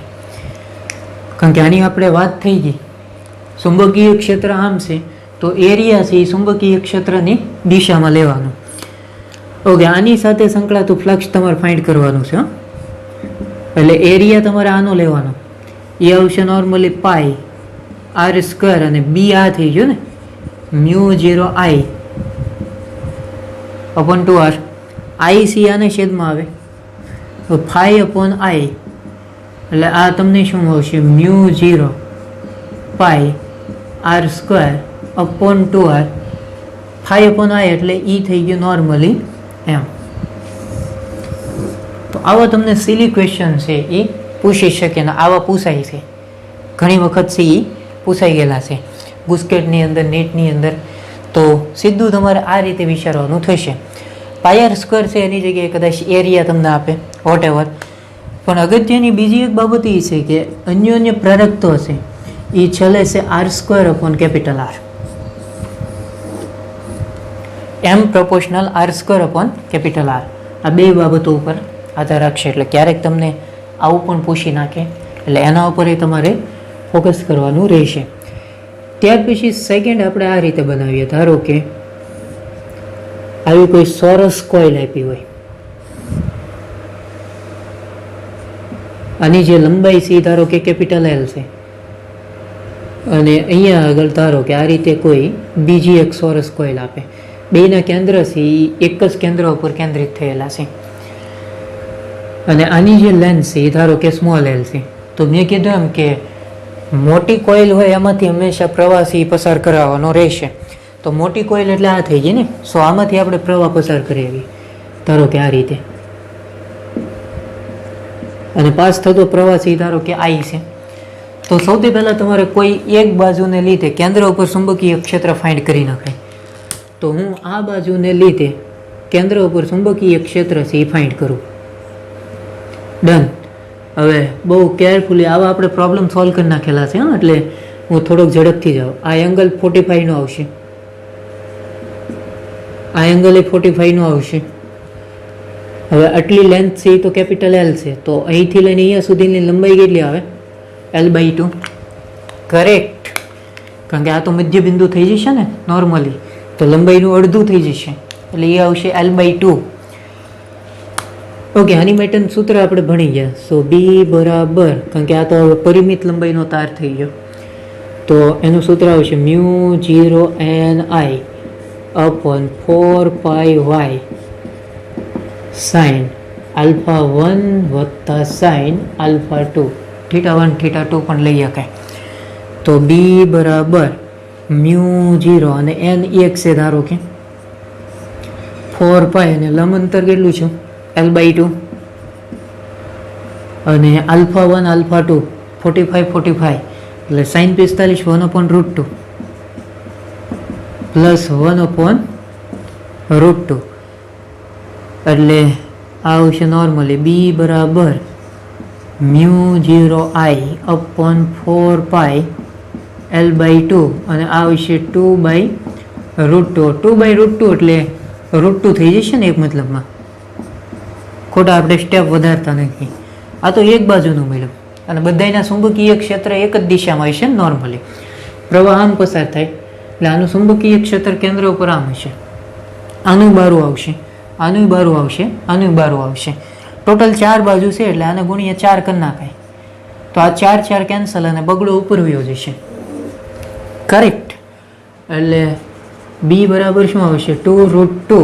કારણ કે આની આપણે વાત થઈ ગઈ ચુંબકીય ક્ષેત્ર આમ છે તો એરિયા છે એ ચુંબકીય ક્ષેત્રની દિશામાં લેવાનું. ઓકે. આની સાથે સંકળાતું ફ્લક્સ તમારે ફાઇન્ડ કરવાનું છે. એટલે એરિયા તમારે આનો લેવાનો, એ આવશે નોર્મલી પાઈ r² અને B આ થઈ ગયું ને μ0I upon 2R. I C આને છેદમાં આવે તો ફાઈ અપોન I એટલે આ તમને શું આવશે? μ0 pi r² upon 2R. Phi upon I એટલે E થઈ ગયું નોર્મલી એમ. તો આવા તમને સિલી ક્વેશ્ચન છે એ પૂછી શકીએ ને આવા પૂછાય છે, ઘણી વખત છે એ પૂછાઈ ગયેલા છે ગુસ્કેટની અંદર, નીટની અંદર. તો સીધું તમારે આ રીતે વિચારવાનું થશે. પાયર સ્ક્વેર છે એની જગ્યાએ કદાચ એરિયા તમને આપે, વોટ એવર. પણ અગત્યની બીજી એક બાબત એ છે કે અન્યોન્ય પ્રેરકત્વ છે એ ચલે છે R² R. M proportional R² R. આ બે બાબતો ઉપર આધાર રાખશે. એટલે ક્યારેક તમને આવું પણ પૂછી નાખે, એટલે એના ઉપર તમારે ફોકસ કરવાનું રહેશે. ત્યાર પછી સેકન્ડ આપણે આ રીતે બનાવીએ. ધારો કે આવી કોઈ ચોરસ કોઇલ આપી હોય, આની જે લંબાઈ છે ધારો કે L છે, અને અહીંયા આગળ ધારો કે આ રીતે કોઈ બીજી એક ચોરસ કોઇલ આપે. બેના કેન્દ્ર છે એ એક જ કેન્દ્ર ઉપર કેન્દ્રિત થયેલા છે, અને આની જે લેન્થ છે એ ધારો કે સ્મોલ l છે. તો મેં કીધું એમ કે મોટી કોઇલ હોય એમાંથી હંમેશા પ્રવાહી પસાર કરાવવાનો રહેશે. તો મોટી કોઇલ એટલે આ થઈ ગઈ ને, સો આમાંથી આપણે પ્રવાહ પસાર કરી ધારો કે આ રીતે, અને પાસ થતો પ્રવાહી ધારો કે I છે. તો સૌથી પહેલાં તમારે કોઈ એક બાજુને લીધે કેન્દ્ર ઉપર ચુંબકીય ક્ષેત્ર ફાઇન્ડ કરી નાખાય. તો હું આ બાજુને લીધે કેન્દ્ર ઉપર ચુંબકીય ક્ષેત્ર છે એ ફાઇન્ડ કરું. ડન. હવે બહુ કેરફુલી આવા આપણે પ્રોબ્લેમ સોલ્વ કરી નાખેલા છે, એટલે હું થોડોક ઝડપથી જાઉં. આ એંગલ 45 નો આવશે, આ એંગલ એ 45 નો આવશે. હવે આટલી લેન્થ છે એ તો L છે, તો અહીંથી લઈને અહીંયા સુધીની લંબાઈ કેટલી આવે? L/2. કરેક્ટ, કારણ કે આ તો મધ્ય બિંદુ થઈ જશે ને નોર્મલી, તો લંબાઈનું અડધું થઈ જશે, એટલે એ આવશે L/2. ઓકે, આની માટેનું સૂત્ર આપણે ભણી ગયા. સો B બરાબર, કારણ કે આ તો પરિમિત લંબાઈનો તાર થઈ ગયો, તો એનું સૂત્ર આવશે μ0Ni upon 4πy sin α1 વત્તા sin α2, θ1 θ2 પણ લઈ શકાય. તો B બરાબર μ0 અને n એક છે ધારો કે 4π, અને લંબ અંતર કેટલું છે? L/2, અને α1 α2 45 એટલે sin 45 1/√2 પ્લસ 1/√2, એટલે આ આવશે નોર્મલી B બરાબર μ0I upon 4π L/2, અને આ આવશે 2/√2. 2/√2 એટલે √2 થઈ જશે ને એક મતલબમાં, ખોટા આપણે સ્ટેપ વધારતા નથી. આ તો એક બાજુનું મળ્યું, અને બધાના ચુંબકીય ક્ષેત્ર એક જ દિશામાં હશે નોર્મલી. પ્રવાહ આમ પસાર થાય એટલે આનું ચુંબકીય ક્ષેત્ર કેન્દ્ર ઉપર આમ હશે, આનું બારું આવશે, આનું બારું આવશે, આનું બારું આવશે. ટોટલ 4 બાજુ છે, એટલે આને ગુણ્યા 4 કરી નાખાય. તો આ 4 કેન્સલ, અને બગડો ઉપર વયો જશે. કરેક્ટ. એટલે B બરાબર શું આવશે? 2√2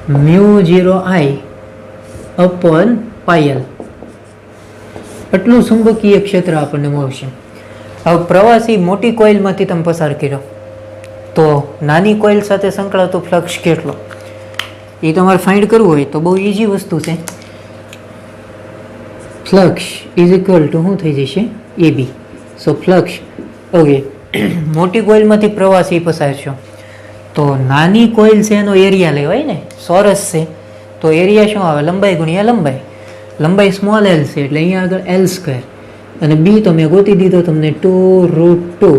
μ0I upon πl. એટલું ચુંબકીય ક્ષેત્ર આપણને મળશે. હવે પ્રવાસી મોટી કોઇલમાંથી તમે પસાર કર્યો, તો નાની કોઇલ સાથે સંકળાતો ફ્લક્સ કેટલો એ તમારે ફાઇન્ડ કરવું હોય તો બહુ ઇઝી વસ્તુ છે. ફ્લક્સ ઇઝ ઇક્વલ ટુ શું થઈ જશે? AB. સો ફ્લક્સ, ઓકે, મોટી કોઇલમાંથી પ્રવાસી પસાર છો, તો નાની કોઇલ છે એનો એરિયા લેવાય ને, ચોરસ છે તો એરિયા શું આવે? લંબાઈ ગુણ્યા લંબાઈ. લંબાઈ સ્મોલ l છે એટલે અહીંયા આગળ L², અને B તો મેં ગોતી દીધો તમને 2√2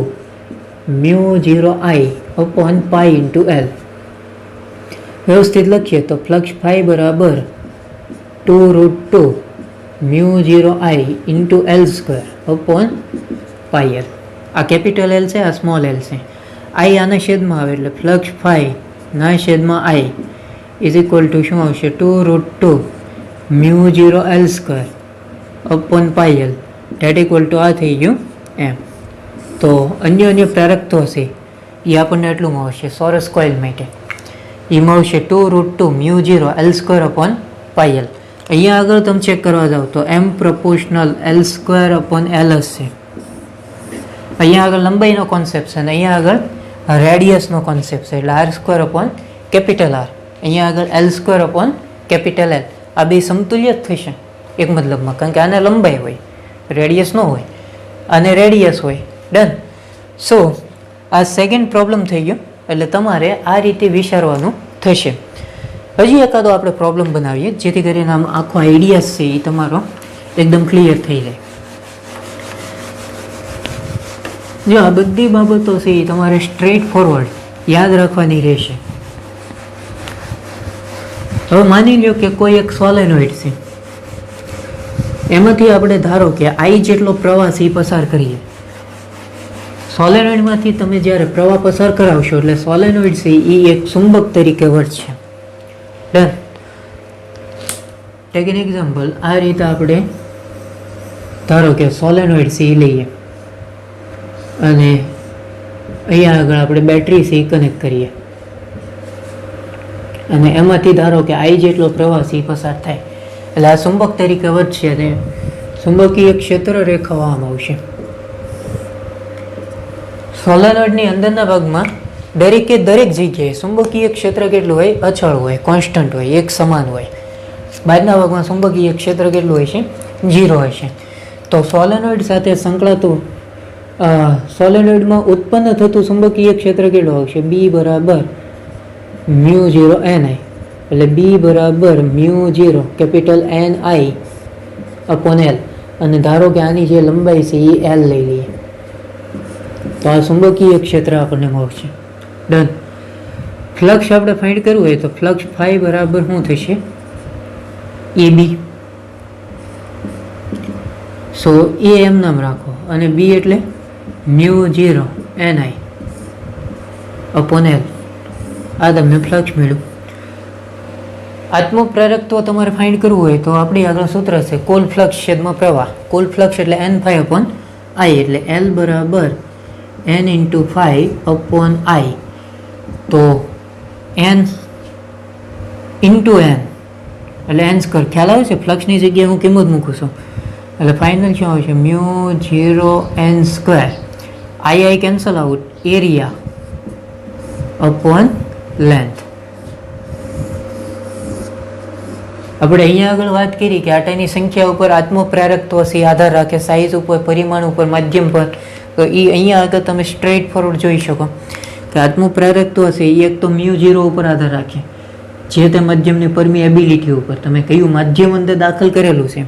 μ0I upon π into L. વ્યવસ્થિત લખીએ તો ફ્લક્સ ફાઈ બરાબર 2√2 μ0I into L² upon πl. આ કેપિટલ L છે, આ સ્મોલ l છે. I આના છેદમાં આવે એટલે ફ્લક્સ ફાઈ ના છેદમાં I ઇઝ ઇક્વલ ટુ શું આવશે? 2√2 μ0L² upon πl, that equal to આ થઈ ગયું એમ. તો અન્ય પ્રેરકત્વ છે એ આપણને એટલું મળશે ચોરસ કોઇલ માટે. એ મળશે 2√2 μ0L² upon πl. અહીંયા આગળ તમે ચેક કરવા જાઓ તો M proportional L² upon LS છે. અહીંયા આગળ લંબાઈનો કોન્સેપ્ટ છે, અને અહીંયા આગળ રેડિયસનો કોન્સેપ્ટ છે, એટલે R² upon R. અહીંયા આગળ L² upon L. આ બે સમતુલ્ય જ થશે, એક મતલબમાં, કારણ કે આને લંબાઈ હોય, રેડિયસ ન હોય, અને રેડિયસ હોય. ડન. સો આ સેકન્ડ પ્રોબ્લેમ થઈ ગયો. એટલે તમારે આ રીતે વિચારવાનું થશે. હજી એકાદો આપણે પ્રોબ્લેમ બનાવીએ જેથી કરીને આમ આખો આઈડિયા છે એ તમારો એકદમ ક્લિયર થઈ જાય. જો આ બધી બાબતો છે એ તમારે સ્ટ્રેટ ફોરવર્ડ યાદ રાખવાની રહેશે. હવે માની લો કે કોઈ એક સોલેનોઇડ છે, એમાંથી આપણે ધારો કે આઈ જેટલો પ્રવાહ છે એ પસાર કરીએ. સોલેનોઇડમાંથી તમે જ્યારે પ્રવાહ પસાર કરાવશો એટલે સોલેનોઇડ છે એ એક ચુંબક તરીકે વર્તશે. ડન. Tech an example. આ રીતે આપણે ધારો કે સોલેનોઇડ છે એ લઈએ અને અહીંયા આગળ આપણે બેટરી છે એ કનેક્ટ કરીએ અને એમાંથી ધારો કે આઈ જેટલો પ્રવાહ છે એ પસાર થાય. એટલે આ ચુંબક તરીકે વધશે અને ચુંબકીય ક્ષેત્ર રેખાવામાં આવશે. સોલેનોઇડની અંદરના ભાગમાં દરેકે દરેક જગ્યાએ ચુંબકીય ક્ષેત્ર કેટલું હોય? અચળ હોય, કોન્સ્ટન્ટ હોય, એક સમાન હોય. બહારના ભાગમાં ચુંબકીય ક્ષેત્ર કેટલું હોય છે? 0 હોય છે. તો સોલેનોઇડ સાથે સંકળાતું સોલેનોઇડમાં ઉત્પન્ન થતું ચુંબકીય ક્ષેત્ર કેટલું આવશે? B બરાબર μ0 ni. એટલે B બરાબર μ0 કેપિટલ Ni અપોન L. અને ધારો કે આની જે લંબાઈ છે એ L લઈ લઈએ તો આ ચુંબકીય ક્ષેત્ર આપણને મળશે. ડન. ફ્લક્સ આપણે ફાઇન્ડ કરવું હોય તો ફ્લક્સ ફાઈ બરાબર શું થશે? AB. સો એ એમ નામ રાખો અને B એટલે μ0 ni અપોન L. આ તમને ફ્લક્સ મળ્યું. આત્મપ્રેરકત્વ તમારે ફાઇન્ડ કરવું હોય તો આપણી આગળ સૂત્ર છે કુલ ફ્લક્સ છેદમાં પ્રવાહ. કુલ ફ્લક્સ એટલે n ફાઈ અપોન I. એટલે L બરાબર n into phi upon I. તો n ઇન્ટુ n એટલે n સ્ક્વેર. ખ્યાલ આવે છે? ફ્લક્સની જગ્યાએ હું કિંમત મૂકું છું એટલે ફાઇનલ શું આવશે? μ0 n square. I cancel out. Area upon length. આપણે અહીંયા આગળ વાત કરી કે આટાની સંખ્યા ઉપર આત્મપ્રેરકત્વ છે આધાર રાખે, સાઇઝ ઉપર, પરિમાણ ઉપર, માધ્યમ પર. તો એ અહીંયા આગળ તમે સ્ટ્રેટ ફોરવર્ડ જોઈ શકો કે આત્મપ્રેરકત્વ છે એ એક તો μ0 ઉપર આધાર રાખે, જે તે માધ્યમની પરમિએબિલિટી ઉપર. તમે કયું માધ્યમ અંદર દાખલ કરેલું છે,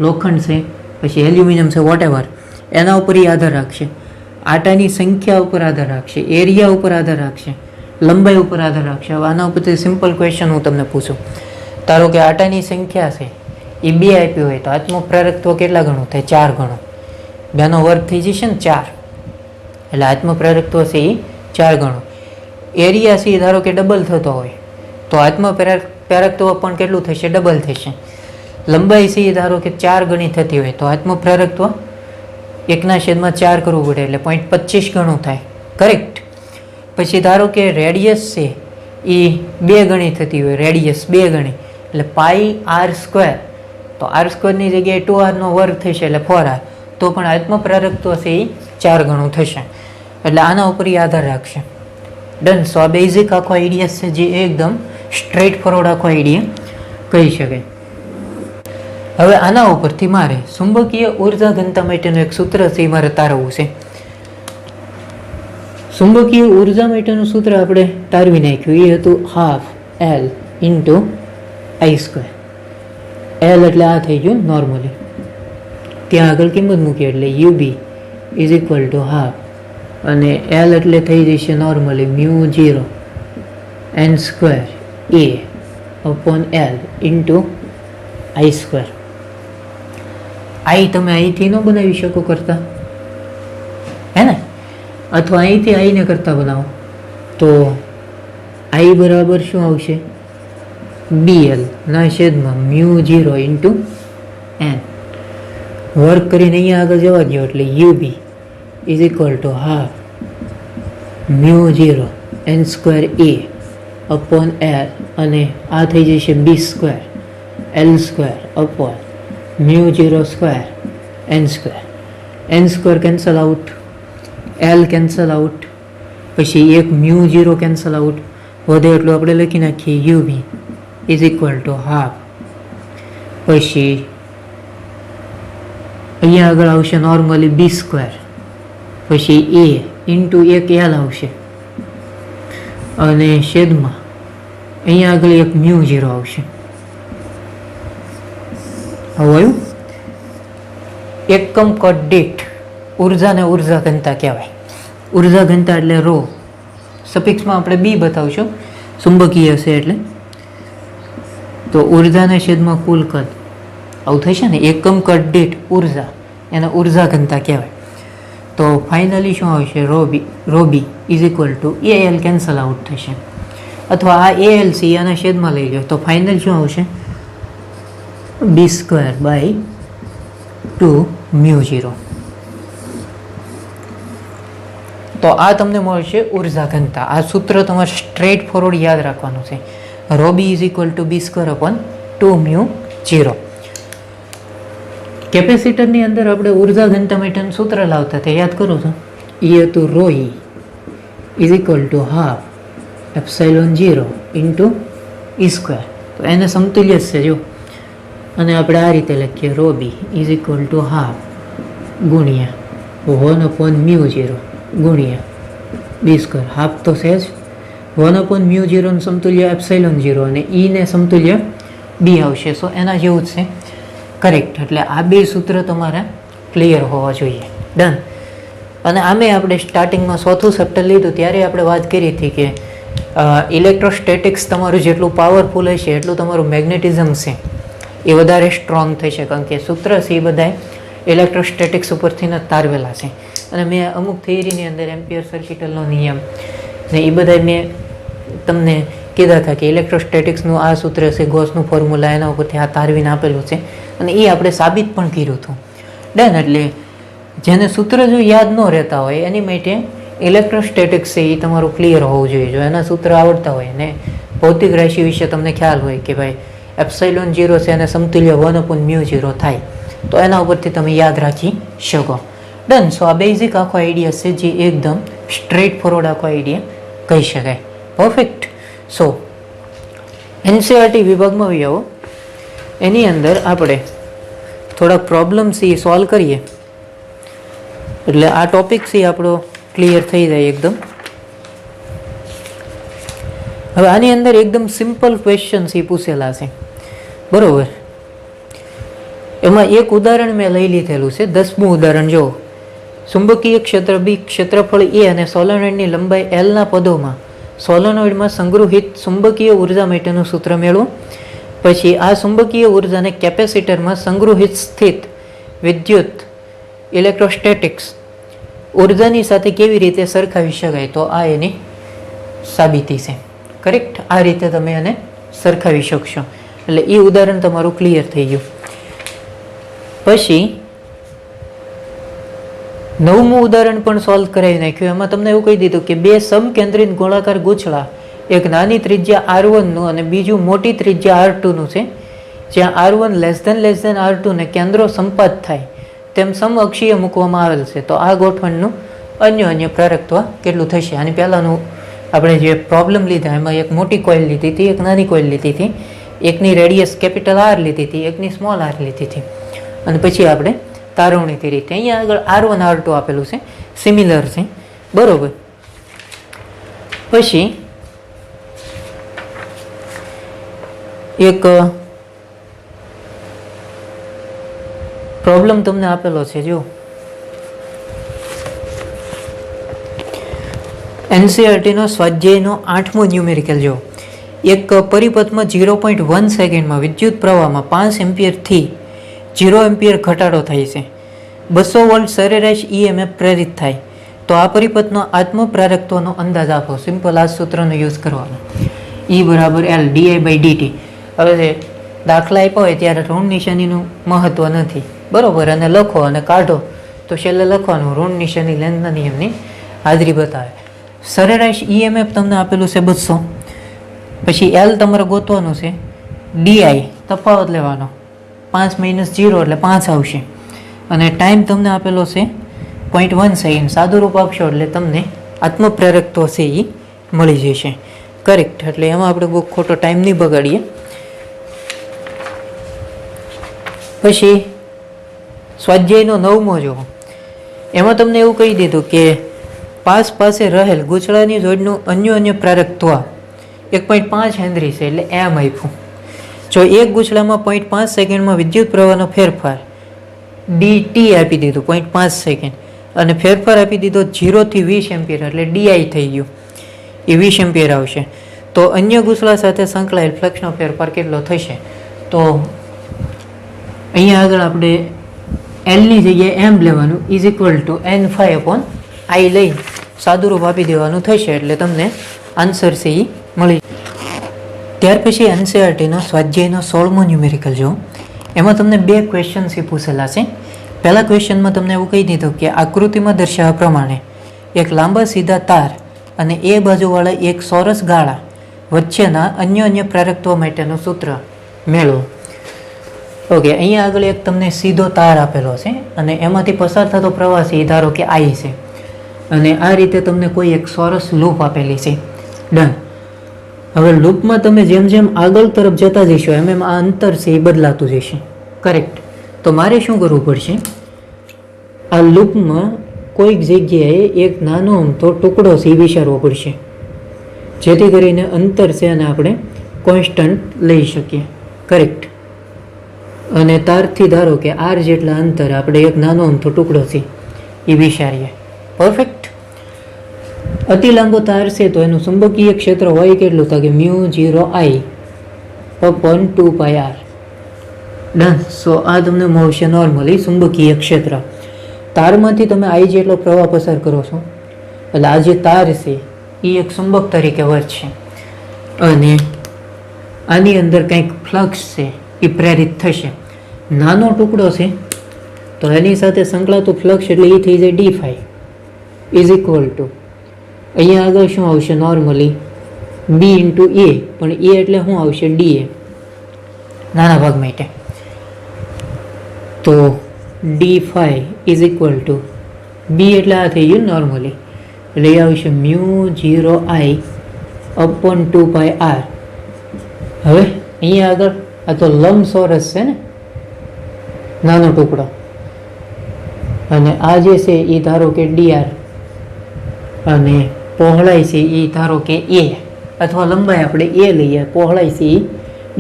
લોખંડ છે, પછી એલ્યુમિનિયમ છે, વોટેવર, એના ઉપર એ આધાર રાખશે. આટાની સંખ્યા ઉપર આધાર રાખશે, એરિયા ઉપર આધાર રાખશે, લંબાઈ ઉપર આધાર રાખશે. હવે આના ઉપરથી સિમ્પલ ક્વેશ્ચન હું તમને પૂછું. ધારો કે આટાની સંખ્યા છે એ 2 આપી હોય તો આત્મપ્રેરકત્વ કેટલા ગણું થાય? 4 ગણું. બેનો વર્ગ થઈ જશે ને 4. એટલે આત્મપ્રેરકત્વ છે એ 4 ગણું. એરિયા છે ધારો કે ડબલ થતો હોય તો આત્મપ્રેરકત્વ પણ કેટલું થશે? ડબલ થશે. લંબાઈ છે એ ધારો કે 4 ગણી થતી હોય તો આત્મપ્રેરકત્વ 1/4 કરવું પડે એટલે 0.25 ગણું થાય. કરેક્ટ. પછી ધારો કે રેડિયસ છે એ 2 ગણી થતી હોય, રેડિયસ 2 ગણી એટલે પાઈ r સ્ક્વેર. તો r સ્ક્વેરની જગ્યાએ 2r નો વર્ગ થશે એટલે 4r. તો પણ આત્મપ્રેરકત્વ છે એ 4 ગણું થશે. એટલે આના ઉપર એ આધાર રાખશે. ડન. સો આ બેઝિક આખો આઈડિયા છે જે એકદમ સ્ટ્રેટ ફોરવર્ડ આખો આઈડિયા કહી શકાય. હવે આના ઉપરથી મારે ચુંબકીય ઉર્જા ઘનતા માટેનું એક સૂત્ર છે એ મારે તારવવું છે. ચુંબકીય ઉર્જા માટેનું સૂત્ર આપણે તારવી નાખ્યું. એ હતું half L into I square. L એટલે આ થઈ ગયું નોર્મલી, ત્યાં આગળ કિંમત મૂકી એટલે UB is equal to half અને L એટલે થઈ જશે normally μ0 n square A upon L into I square. I તમે અહીંથી ન બનાવી શકો કરતા, હે ને? અથવા અહીંથી આઈને કરતા બનાવો તો I બરાબર શું આવશે? BL ના છેદમાં μ0 ઇન્ટુ n. વર્ક કરીને અહીંયા આગળ જવા દો એટલે UB is equal to half μ0 n square A upon L અને આ થઈ જશે B square L square upon μ0 square n square. n square cancel out, L cancel out, પછી એક μ0 કેન્સલ આઉટ, વધે એટલું આપણે લખી નાખીએ UB is equal to half પછી અહીંયા આગળ આવશે નોર્મલી b², પછી a ઇન્ટુ એક l આવશે, અને છેદમાં અહીંયા આગળ એક μ0 આવશે. આવ્યું. એકમ કદ દીઠ ઉર્જાને ઉર્જા ઘનતા કહેવાય. ઉર્જા ઘનતા એટલે રો, સફિક્સમાં આપણે બી બતાવશું, ચુંબકીય છે એટલે. તો ઉર્જાને છેદમાં કુલ કદ આવું થશે ને. એકમ કદ દીઠ ઉર્જા, એને ઉર્જા ઘનતા કહેવાય. તો ફાઇનલી શું આવશે? Rho B is equal to AL cancel out થશે, અથવા આ AL છે આના છેદમાં લઈ લો તો ફાઇનલ શું આવશે? b²/2 μ0. તો આ તમને મળશે ઉર્જા ઘનતા. આ સૂત્ર તમારે સ્ટ્રેટ ફોરવર્ડ યાદ રાખવાનું છે. Rho B is equal to b²/2 μ0. કેપેસિટરની અંદર આપણે ઉર્જા ઘનતા માટેનું સૂત્ર લાવતા તે યાદ કરો છો? એ હતું રો E is equal to ½ ε0 into e². તો એને સમતુલ્ય છે જો, અને આપણે આ રીતે લખીએ rho B is equal to ½ ગુણ્યા 1/μ0 ગુણ્યા b². હાફ તો છે જ, 1/μ0 સમતુલ્ય ε0 અને e ને સમતુલ્ય b આવશે. સો એના જેવું જ છે. કરેક્ટ. એટલે આ બે સૂત્ર તમારે ક્લિયર હોવા જોઈએ. ડન. અને આમે આપણે સ્ટાર્ટિંગમાં ચોથું ચેપ્ટર લીધું ત્યારે આપણે વાત કરી હતી કે ઇલેક્ટ્રોસ્ટેટિક્સ તમારું જેટલું પાવરફુલ હશે એટલું તમારું મેગ્નેટિઝમ છે એ વધારે સ્ટ્રોંગ થશે, કારણ કે સૂત્ર છે એ બધા ઇલેક્ટ્રોસ્ટેટિક્સ ઉપરથી જ તારવેલા છે. અને મેં અમુક થિયરીની અંદર એમ્પિયર સર્કિટલનો નિયમ ને એ બધા મેં તમને કીધા હતા કે ઇલેક્ટ્રોસ્ટેટિક્સનું આ સૂત્ર છે, ગોસનું ફોર્મ્યુલા, એના ઉપરથી આ તારવીને આપેલું છે, અને એ આપણે સાબિત પણ કર્યું હતું. ડન. એટલે જેને સૂત્ર જો યાદ ન રહેતા હોય એની માટે ઇલેક્ટ્રોસ્ટેટિક્સ છે એ તમારું ક્લિયર હોવું જોઈએ. જો એના સૂત્ર આવડતા હોય ને ભૌતિક રાશિ વિશે તમને ખ્યાલ હોય કે ભાઈ ε0 છે અને સમતુલ્ય 1/μ0 થાય, તો એના ઉપરથી તમે યાદ રાખી શકો. ડન. સો આ બેઝિક આખો આઈડિયા છે જે એકદમ સ્ટ્રેટ ફોરવર્ડ આખો આઈડિયા કહી શકાય. પરફેક્ટ. સો એનસીઆરટી વિભાગમાં આવી આવો. એની અંદર આપણે થોડાક પ્રોબ્લેમ્સ એ સોલ્વ કરીએ એટલે આ ટોપિક છે આપણો ક્લિયર થઈ જાય એકદમ. હવે આની અંદર એકદમ સિમ્પલ ક્વેશ્ચન્સ એ પૂછેલા છે, બરોબર. એમાં એક ઉદાહરણ મેં લઈ લીધેલું છે, 10મું ઉદાહરણ જો. ચુંબકીય ક્ષેત્ર બી, ક્ષેત્રફળ એ અને સોલેનોઇડની લંબાઈ L ના પદોમાં સોલેનોઇડમાં સંગ્રહિત ચુંબકીય ઉર્જા માટેનું સૂત્ર મેળવો. પછી આ ચુંબકીય ઉર્જાને કેપેસિટરમાં સંગ્રહિત સ્થિત વિદ્યુત ઇલેક્ટ્રોસ્ટેટિક્સ ઉર્જાની સાથે કેવી રીતે સરખાવી શકાય, તો આ એની સાબિતી છે. કરેક્ટ. આ રીતે તમે એને સરખાવી શકશો. એટલે એ ઉદાહરણ તમારું ક્લિયર થઈ ગયું. પછી 9મું ઉદાહરણ પણ સોલ્વ કરાવી નાખ્યું. એમાં તમને એવું કહી દીધું કે બે સમકેન્દ્રિત ગોળાકાર ગૂંચળા, એક નાની ત્રિજ્યા R1 નું અને બીજું મોટી ત્રિજ્યા R2 નું છે, જ્યાં R1 R2 ને કેન્દ્રો સંપાત થાય તેમ સમઅક્ષીય મૂકવામાં આવેલ છે. તો આ ગોઠવણનું અન્ય પ્રેરકત્વ કેટલું થશે? આની પહેલાનું આપણે જે પ્રોબ્લેમ લીધા એમાં એક મોટી કોઇલ લીધી હતી, એક નાની કોઇલ લીધી હતી, એકની રેડિયસ કેપિટલ R લીધી હતી, એકની સ્મોલ r લીધી હતી, અને પછી આપણે તારવણીથી રીતે અહીંયા આગળ R1 R2 આપેલું છે, સિમિલર છે, બરોબર. પછી એક પ્રોબ્લેમ તમને આપેલો છે જો. એનસીઆરટીનો સ્વાધ્યાયનો 8મો ન્યુમેરિકલ જો. એક પરિપથમાં 0.1 સેકન્ડમાં વિદ્યુત પ્રવાહમાં 5 એમ્પિયરથી 0 એમ્પિયર ઘટાડો થાય છે. 200 વોલ્ટ સરેરાશ EMF પ્રેરિત થાય તો આ પરિપથનો આત્મપ્રેરકત્વનો અંદાજ આપો. સિમ્પલ આ સૂત્રનો યુઝ કરવાનો. E બરાબર L di/dt. હવે દાખલા આપ્યો હોય ત્યારે ઋણ નિશાનીનું મહત્વ નથી, બરોબર, અને લખો અને કાઢો તો છેલ્લે લખવાનું ઋણ નિશાની લેન્ઝના નિયમની હાજરી બતાવે. સરેરાશ EMF તમને આપેલું છે 200. પછી L તમારે ગોતવાનું છે, DI તફાવત લેવાનો, 5 - 0 એટલે 5 આવશે, અને ટાઈમ તમને આપેલો છે 0.1 સેકન્ડ. સાદું રૂપ આપશો એટલે તમને આત્મપ્રેરકત્વ છે એ મળી જશે. કરેક્ટ. એટલે એમાં આપણે બહુ ખોટો ટાઈમ નહીં બગાડીએ. પછી સ્વાધ્યાયનો 9મો જુઓ. એમાં તમને એવું કહી દીધું કે પાસ પાસે રહેલ ગૂંચળાની જોડનું અન્યોન્ય પ્રેરકત્વ 1.5 હેનરી છે, એટલે એમ આપ્યું. જો એક ગૂંચળામાં 0.5 સેકન્ડમાં વિદ્યુત પ્રવાહનો ફેરફાર dt આપી દીધું 0.5 સેકન્ડ, અને ફેરફાર આપી દીધો 0 થી 20 એમ્પિયર, એટલે di થઈ ગયું, એ 20 એમ્પિયર આવશે. તો અન્ય ગૂંચળા સાથે સંકળાયેલ ફ્લક્સનો ફેરફાર કેટલો થશે? તો અહીંયા આગળ આપણે એલની જગ્યાએ એમ લેવાનું, ઇઝ ઇક્વલ ટુ n∅/I લઈ સાદુરૂપ આપી દેવાનું થશે, એટલે તમને આન્સર છે એ મળી. ત્યાર પછી એનસીઆરટીનો સ્વાધ્યાયનો 16મો ન્યુમેરિકલ જો. એમાં તમને 2 ક્વેશ્ચન્સ એ પૂછેલા છે. પહેલા ક્વેશ્ચનમાં તમને એવું કહી દીધું કે આકૃતિમાં દર્શાવ્યા પ્રમાણે એક લાંબા સીધા તાર અને એ બાજુવાળા એક ચોરસ ગાળા વચ્ચેના અન્ય પ્રેરકત્વ માટેનું સૂત્ર મેળવો. ઓકે, અહીંયા આગળ એક તમને સીધો તાર આપેલો છે અને એમાંથી પસાર થતો પ્રવાહ છે, ધારો કે I છે, અને આ રીતે તમને કોઈ એક ચોરસ લૂપ આપેલી છે. ડન. હવે લૂપમાં તમે જેમ જેમ આગળ તરફ જતા જશો એમ એમ આ અંતર છે એ બદલાતું જશે. કરેક્ટ. તો મારે શું કરવું પડશે? આ લૂપમાં કોઈક જગ્યાએ એક નાનો અમથો ટુકડો છે એ વિચારવો પડશે, જેથી કરીને અંતર છે અને આપણે કોન્સ્ટન્ટ લઈ શકીએ. કરેક્ટ. અને તારથી ધારો કે r જેટલા અંતર આપણે એક નાનો અમથો ટુકડો છે એ વિચારીએ. પરફેક્ટ. અતિ લાંબો તાર છે તો એનું ચુંબકીય ક્ષેત્ર હોય કેટલું? તો કે μ0I/2πr. ડન. સો આ તમને મળશે નોર્મલી ચુંબકીય ક્ષેત્ર. તારમાંથી તમે I જેટલો પ્રવાહ પસાર કરો છો, એટલે આ જે તાર છે એ એક ચુંબક તરીકે વર્તશે, અને આની અંદર કંઈક ફ્લક્સ છે એ પ્રેરિત થશે. નાનો ટુકડો છે તો એની સાથે સંકળાતું ફ્લક્સ એટલે એ થઈ જાય d∅, ઇઝ ઇક્વલ ટુ અહીંયા આગળ શું આવશે? નોર્મલી b × a, પણ a એટલે શું આવશે? da, નાના ભાગ માટે. તો d∅ is equal two b એટલે આ થઈ ગયું નોર્મલી, એટલે એ આવશે μ0I/2πr. હવે અહીંયા આગળ આ તો લંબચોરસ છે ને, નાનો ટુકડો, અને આ જે છે એ ધારો કે dr, અને પહોળાઈ છે એ ધારો કે a, અથવા લંબાઈ આપણે a લઈએ, પહોળાઈ છે એ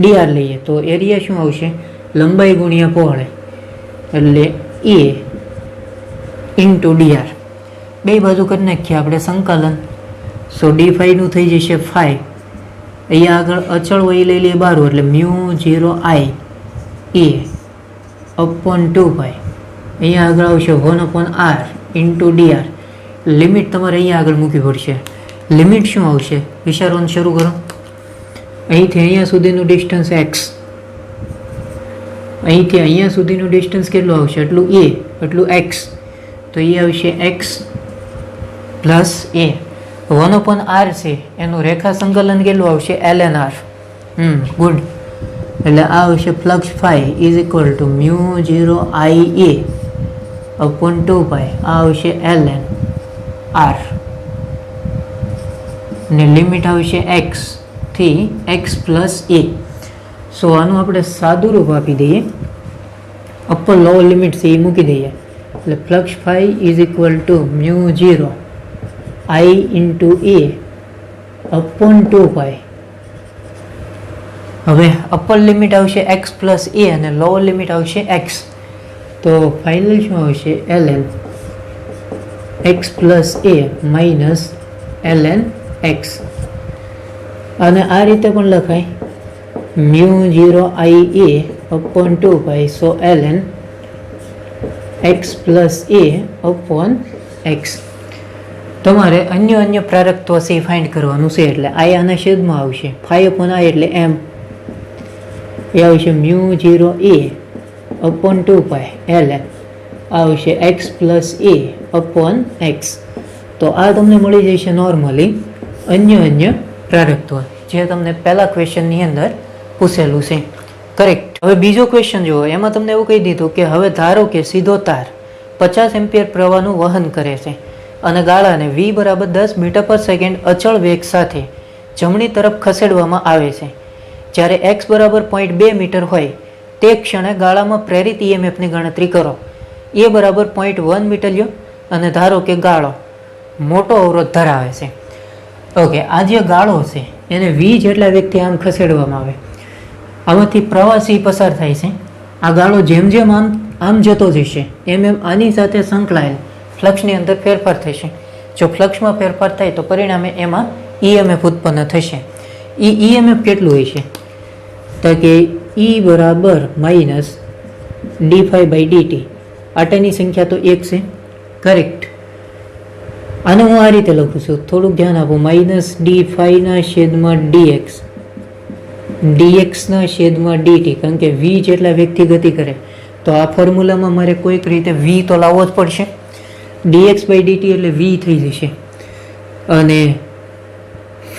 dr લઈએ, તો એરિયા શું આવશે? લંબાઈ ગુણ્યા પહોળાઈ, એટલે a × dr. બે બાજુ કરી નાખીએ આપણે સંકલન. સો d∅ નું થઈ જશે 5. અહીંયા આગળ અચળ વહી લઈ લઈએ બારું, એટલે μ0I/2π. અહીંયા આગળ આવશે 1/r × dr. લિમિટ તમારે અહીંયા આગળ મૂકવી પડશે. લિમિટ શું આવશે? વિચારવાનું શરૂ કરો. અહીંથી અહીંયા સુધીનું ડિસ્ટન્સ x, અહીંથી અહીંયા સુધીનું ડિસ્ટન્સ કેટલું આવશે? એટલું a, એટલું x, તો એ આવશે x + a. 1/r છે એનું રેખા સંકલન કેટલું આવશે? ln/r. ગુડ. એટલે આ આવશે flux ϕ is equal two μ0IA/2π. આ આવશે ln/r, ને લિમિટ આવશે x થી x + a. સો આનું આપણે સાદું રૂપ આપી દઈએ, અપર લોઅર લિમિટ છે એ મૂકી દઈએ, એટલે flux ϕ is equal two μ0I/a/2π. હવે અપર લિમિટ આવશે x + a અને લોઅર લિમિટ આવશે x, તો ફાઇનલ શું આવશે? ln x + a - ln x. અને આ રીતે પણ લખાય μ0IA/2π. સો ln x + a/x. તમારે અન્ય પ્રેરકત્વ છે ફાઇન્ડ કરવાનું છે, એટલે I આના છેદમાં આવશે, ϕ/I એટલે m, એ આવશે μ0A/2π ln આવશે x + a/x. તો આ તમને મળી જશે નોર્મલી અન્ય પ્રેરકત્વ, જે તમને પહેલા ક્વેશ્ચનની અંદર પૂછેલું છે. કરેક્ટ. હવે બીજો ક્વેશ્ચન જુઓ. એમાં તમને એવું કહી દીધું કે હવે ધારો કે સીધો તાર 50 એમ્પિયર પ્રવાહનું વહન કરે છે અને ગાળાને v = 10 મીટર/સેકન્ડ અચળ વેગ સાથે જમણી તરફ ખસેડવામાં આવે છે. જ્યારે x = 0.2 મીટર હોય તે ક્ષણે ગાળામાં પ્રેરિત EMF ની ગણતરી કરો. એ બરાબર 0.1 મીટર લ્યો અને ધારો કે ગાળો મોટો અવરોધ ધરાવે છે. ઓકે, આ જે ગાળો છે એને વી જેટલા વ્યક્તિ આમ ખસેડવામાં આવે, આમાંથી પ્રવાસી પસાર થાય છે. આ ગાળો જેમ જેમ આમ જતો જશે એમ એમ આની સાથે સંકળાયેલ ફ્લક્સની અંદર ફેરફાર થશે. જો ફ્લક્સમાં ફેરફાર થાય તો પરિણામે એમાં ઈએમએફ ઉત્પન્ન થશે. એ ઈએમએફ કેટલું હોય છે તો કે ઈ બરાબર માઇનસ d∅/dt. આટાની સંખ્યા તો 1 છે, કરેક્ટ. આને હું આ રીતે લખું છું, થોડુંક ધ્યાન આપો. -d∅/dx dx/dt, કારણ કે v જેટલા વ્યક્તિ ગતિ કરે તો આ ફોર્મ્યુલામાં મારે કોઈક રીતે v તો લાવવો જ પડશે. dx/dt એટલે v થઈ જશે. અને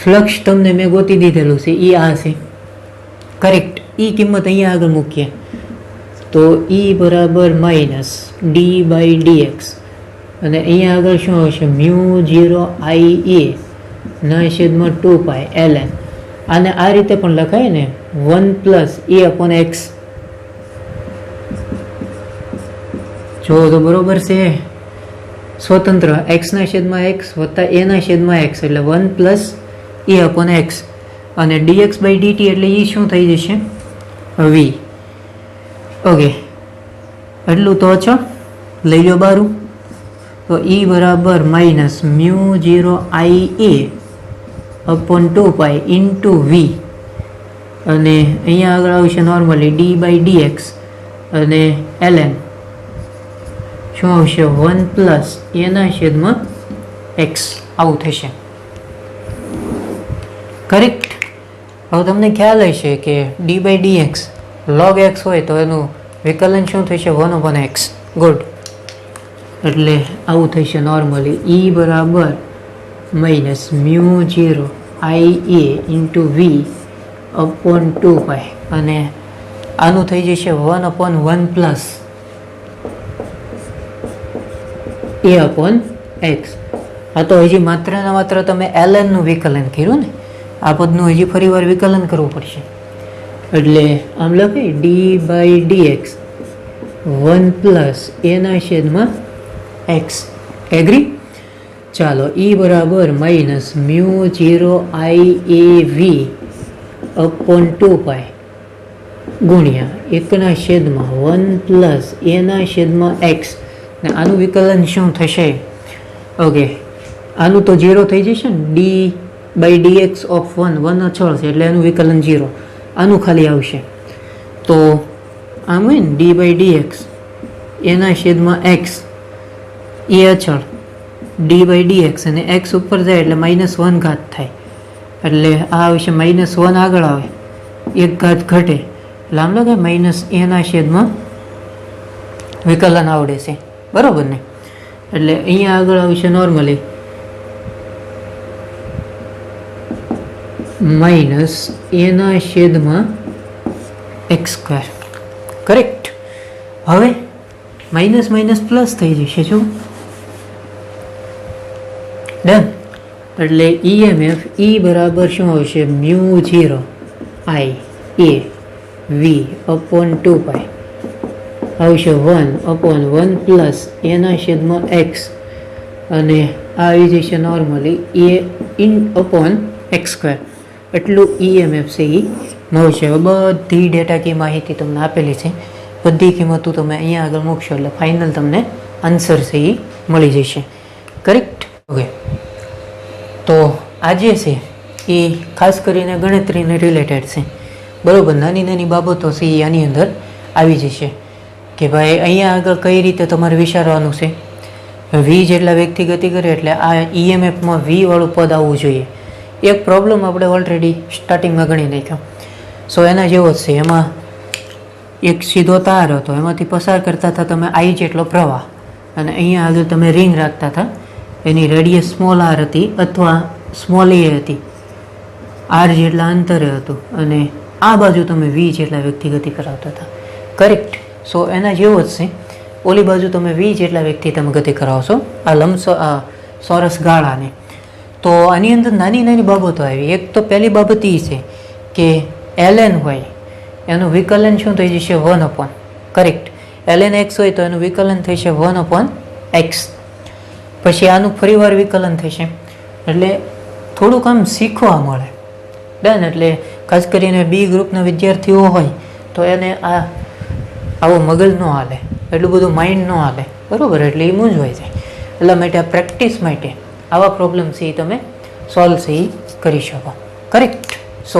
ફ્લક્સ તમને મેં ગોતી દીધેલું છે, એ આ છે, કરેક્ટ. એ કિંમત અહીંયા આગળ મૂકીએ તો E બરાબર -d/dx અને અહીંયા આગળ શું આવશે, μ0Ia/2π ln. આને આ રીતે પણ લખાય ને, 1 + a/x. જો તો બરોબર છે, સ્વતંત્ર x/x વત્તા a/x એટલે 1 + a/x. અને dx/dt એટલે એ શું થઈ જશે, v. ઓકે, એટલું તો છો લઈ લો બારું. તો E બરાબર -μ0Ia/2π × v અને અહીંયા આગળ આવશે નોર્મલી d/dx અને ln શું આવશે, 1 + a/x આવું થશે, કરેક્ટ. હવે તમને ખ્યાલ હશે કે d/dx log x હોય તો એનું વિકલન શું થશે, 1/x. ગુડ. એટલે આવું થશે નોર્મલી. E બરાબર -μ0Ia/v/2π અને આનું થઈ જશે 1/1 + a/x. આ તો હજી માત્ર ને માત્ર તમે ln નું વિકલન કર્યું ને, આ પદનું હજી ફરી વાર વિકલન કરવું પડશે. એટલે આમ લખે d/dx 1 + a/x. એગ્રી? ચાલો, E બરાબર -μ0Iab/2π ગુણ્યા 1/1 + a/x. ને આનું વિકલન શું થશે? ઓકે, આનું તો 0 થઈ જશે ને, d/dx of 1 અચળ છે એટલે એનું વિકલન 0. આનું ખાલી આવશે તો આમ હોય ને, d/dx a/x એ અચળ, d/dx અને x ઉપર જાય એટલે -1 ઘાત થાય, એટલે આ આવશે -1 આગળ આવે, 1 ઘાત ઘટે એટલે આમ લાગે -a/, વિકલન આવડે છે, બરોબર ને? એટલે અહીંયા આગળ આવશે નોર્મલી -a/x², કરેક્ટ. હવે માઇનસ માઇનસ પ્લસ થઈ જશે, જો ડન. એટલે ઈએમએફ E બરાબર શું આવશે, μ0Ia/v/2π આવશે 1/1 + a/x અને આવી જશે નોર્મલી a/x². એટલું ઈએમએફ છે એ મળશે. બધી ડેટા કી માહિતી તમને આપેલી છે, બધી કિંમતો તમે અહીંયા આગળ મૂકશો એટલે ફાઇનલ તમને આન્સર છે એ મળી જશે, કરેક્ટ. ઓકે, તો આજે છે એ ખાસ કરીને ગણતરીને રિલેટેડ છે, બરાબર. નાની નાની બાબતો છે એ આની અંદર આવી જશે કે ભાઈ અહીંયા આગળ કઈ રીતે તમારે વિચારવાનું છે. વી જેટલા વ્યક્તિ ગતિ કરે એટલે આ ઈએમએફમાં વી વાળું પદ આવવું જોઈએ. એક પ્રોબ્લેમ આપણે ઓલરેડી સ્ટાર્ટિંગમાં ગણી નાખ્યો, સો એના જેવો જ છે. એમાં એક સીધો તાર હતો, એમાંથી પસાર કરતા હતા તમે આઈ જેટલો પ્રવાહ, અને અહીંયા આગળ તમે રિંગ રાખતા હતા, એની રેડિયસ સ્મોલ આર હતી અથવા સ્મોલ એ હતી, આર જેટલા અંતરે હતું, અને આ બાજુ તમે વી જેટલા વ્યક્તિ ગતિ કરાવતા હતા, કરેક્ટ. સો એના જેવો જ છે. ઓલી બાજુ તમે વી જેટલા વ્યક્તિ તમે ગતિ કરાવશો આ ચોરસ ગાળાને. તો આની અંદર નાની નાની બાબતો આવી. એક તો પહેલી બાબત એ છે કે ln હોય એનું વિકલન શું થઈ જશે, 1/, કરેક્ટ. ln x હોય તો એનું વિકલન થશે 1/x. પછી આનું ફરીવાર વિકલન થશે. એટલે થોડુંક આમ શીખવા મળે. ડન. એટલે ખાસ કરીને બી ગ્રુપના વિદ્યાર્થીઓ હોય તો એને આવો મગજ ન હાલે, એટલું બધું માઇન્ડ ન હાલે, બરાબર? એટલે એ મૂંઝવાય જાય. એટલા માટે આ પ્રેક્ટિસ માટે આવા પ્રોબ્લેમ છે એ તમે સોલ્વ છે એ કરી શકો. કરેક્ટ. સો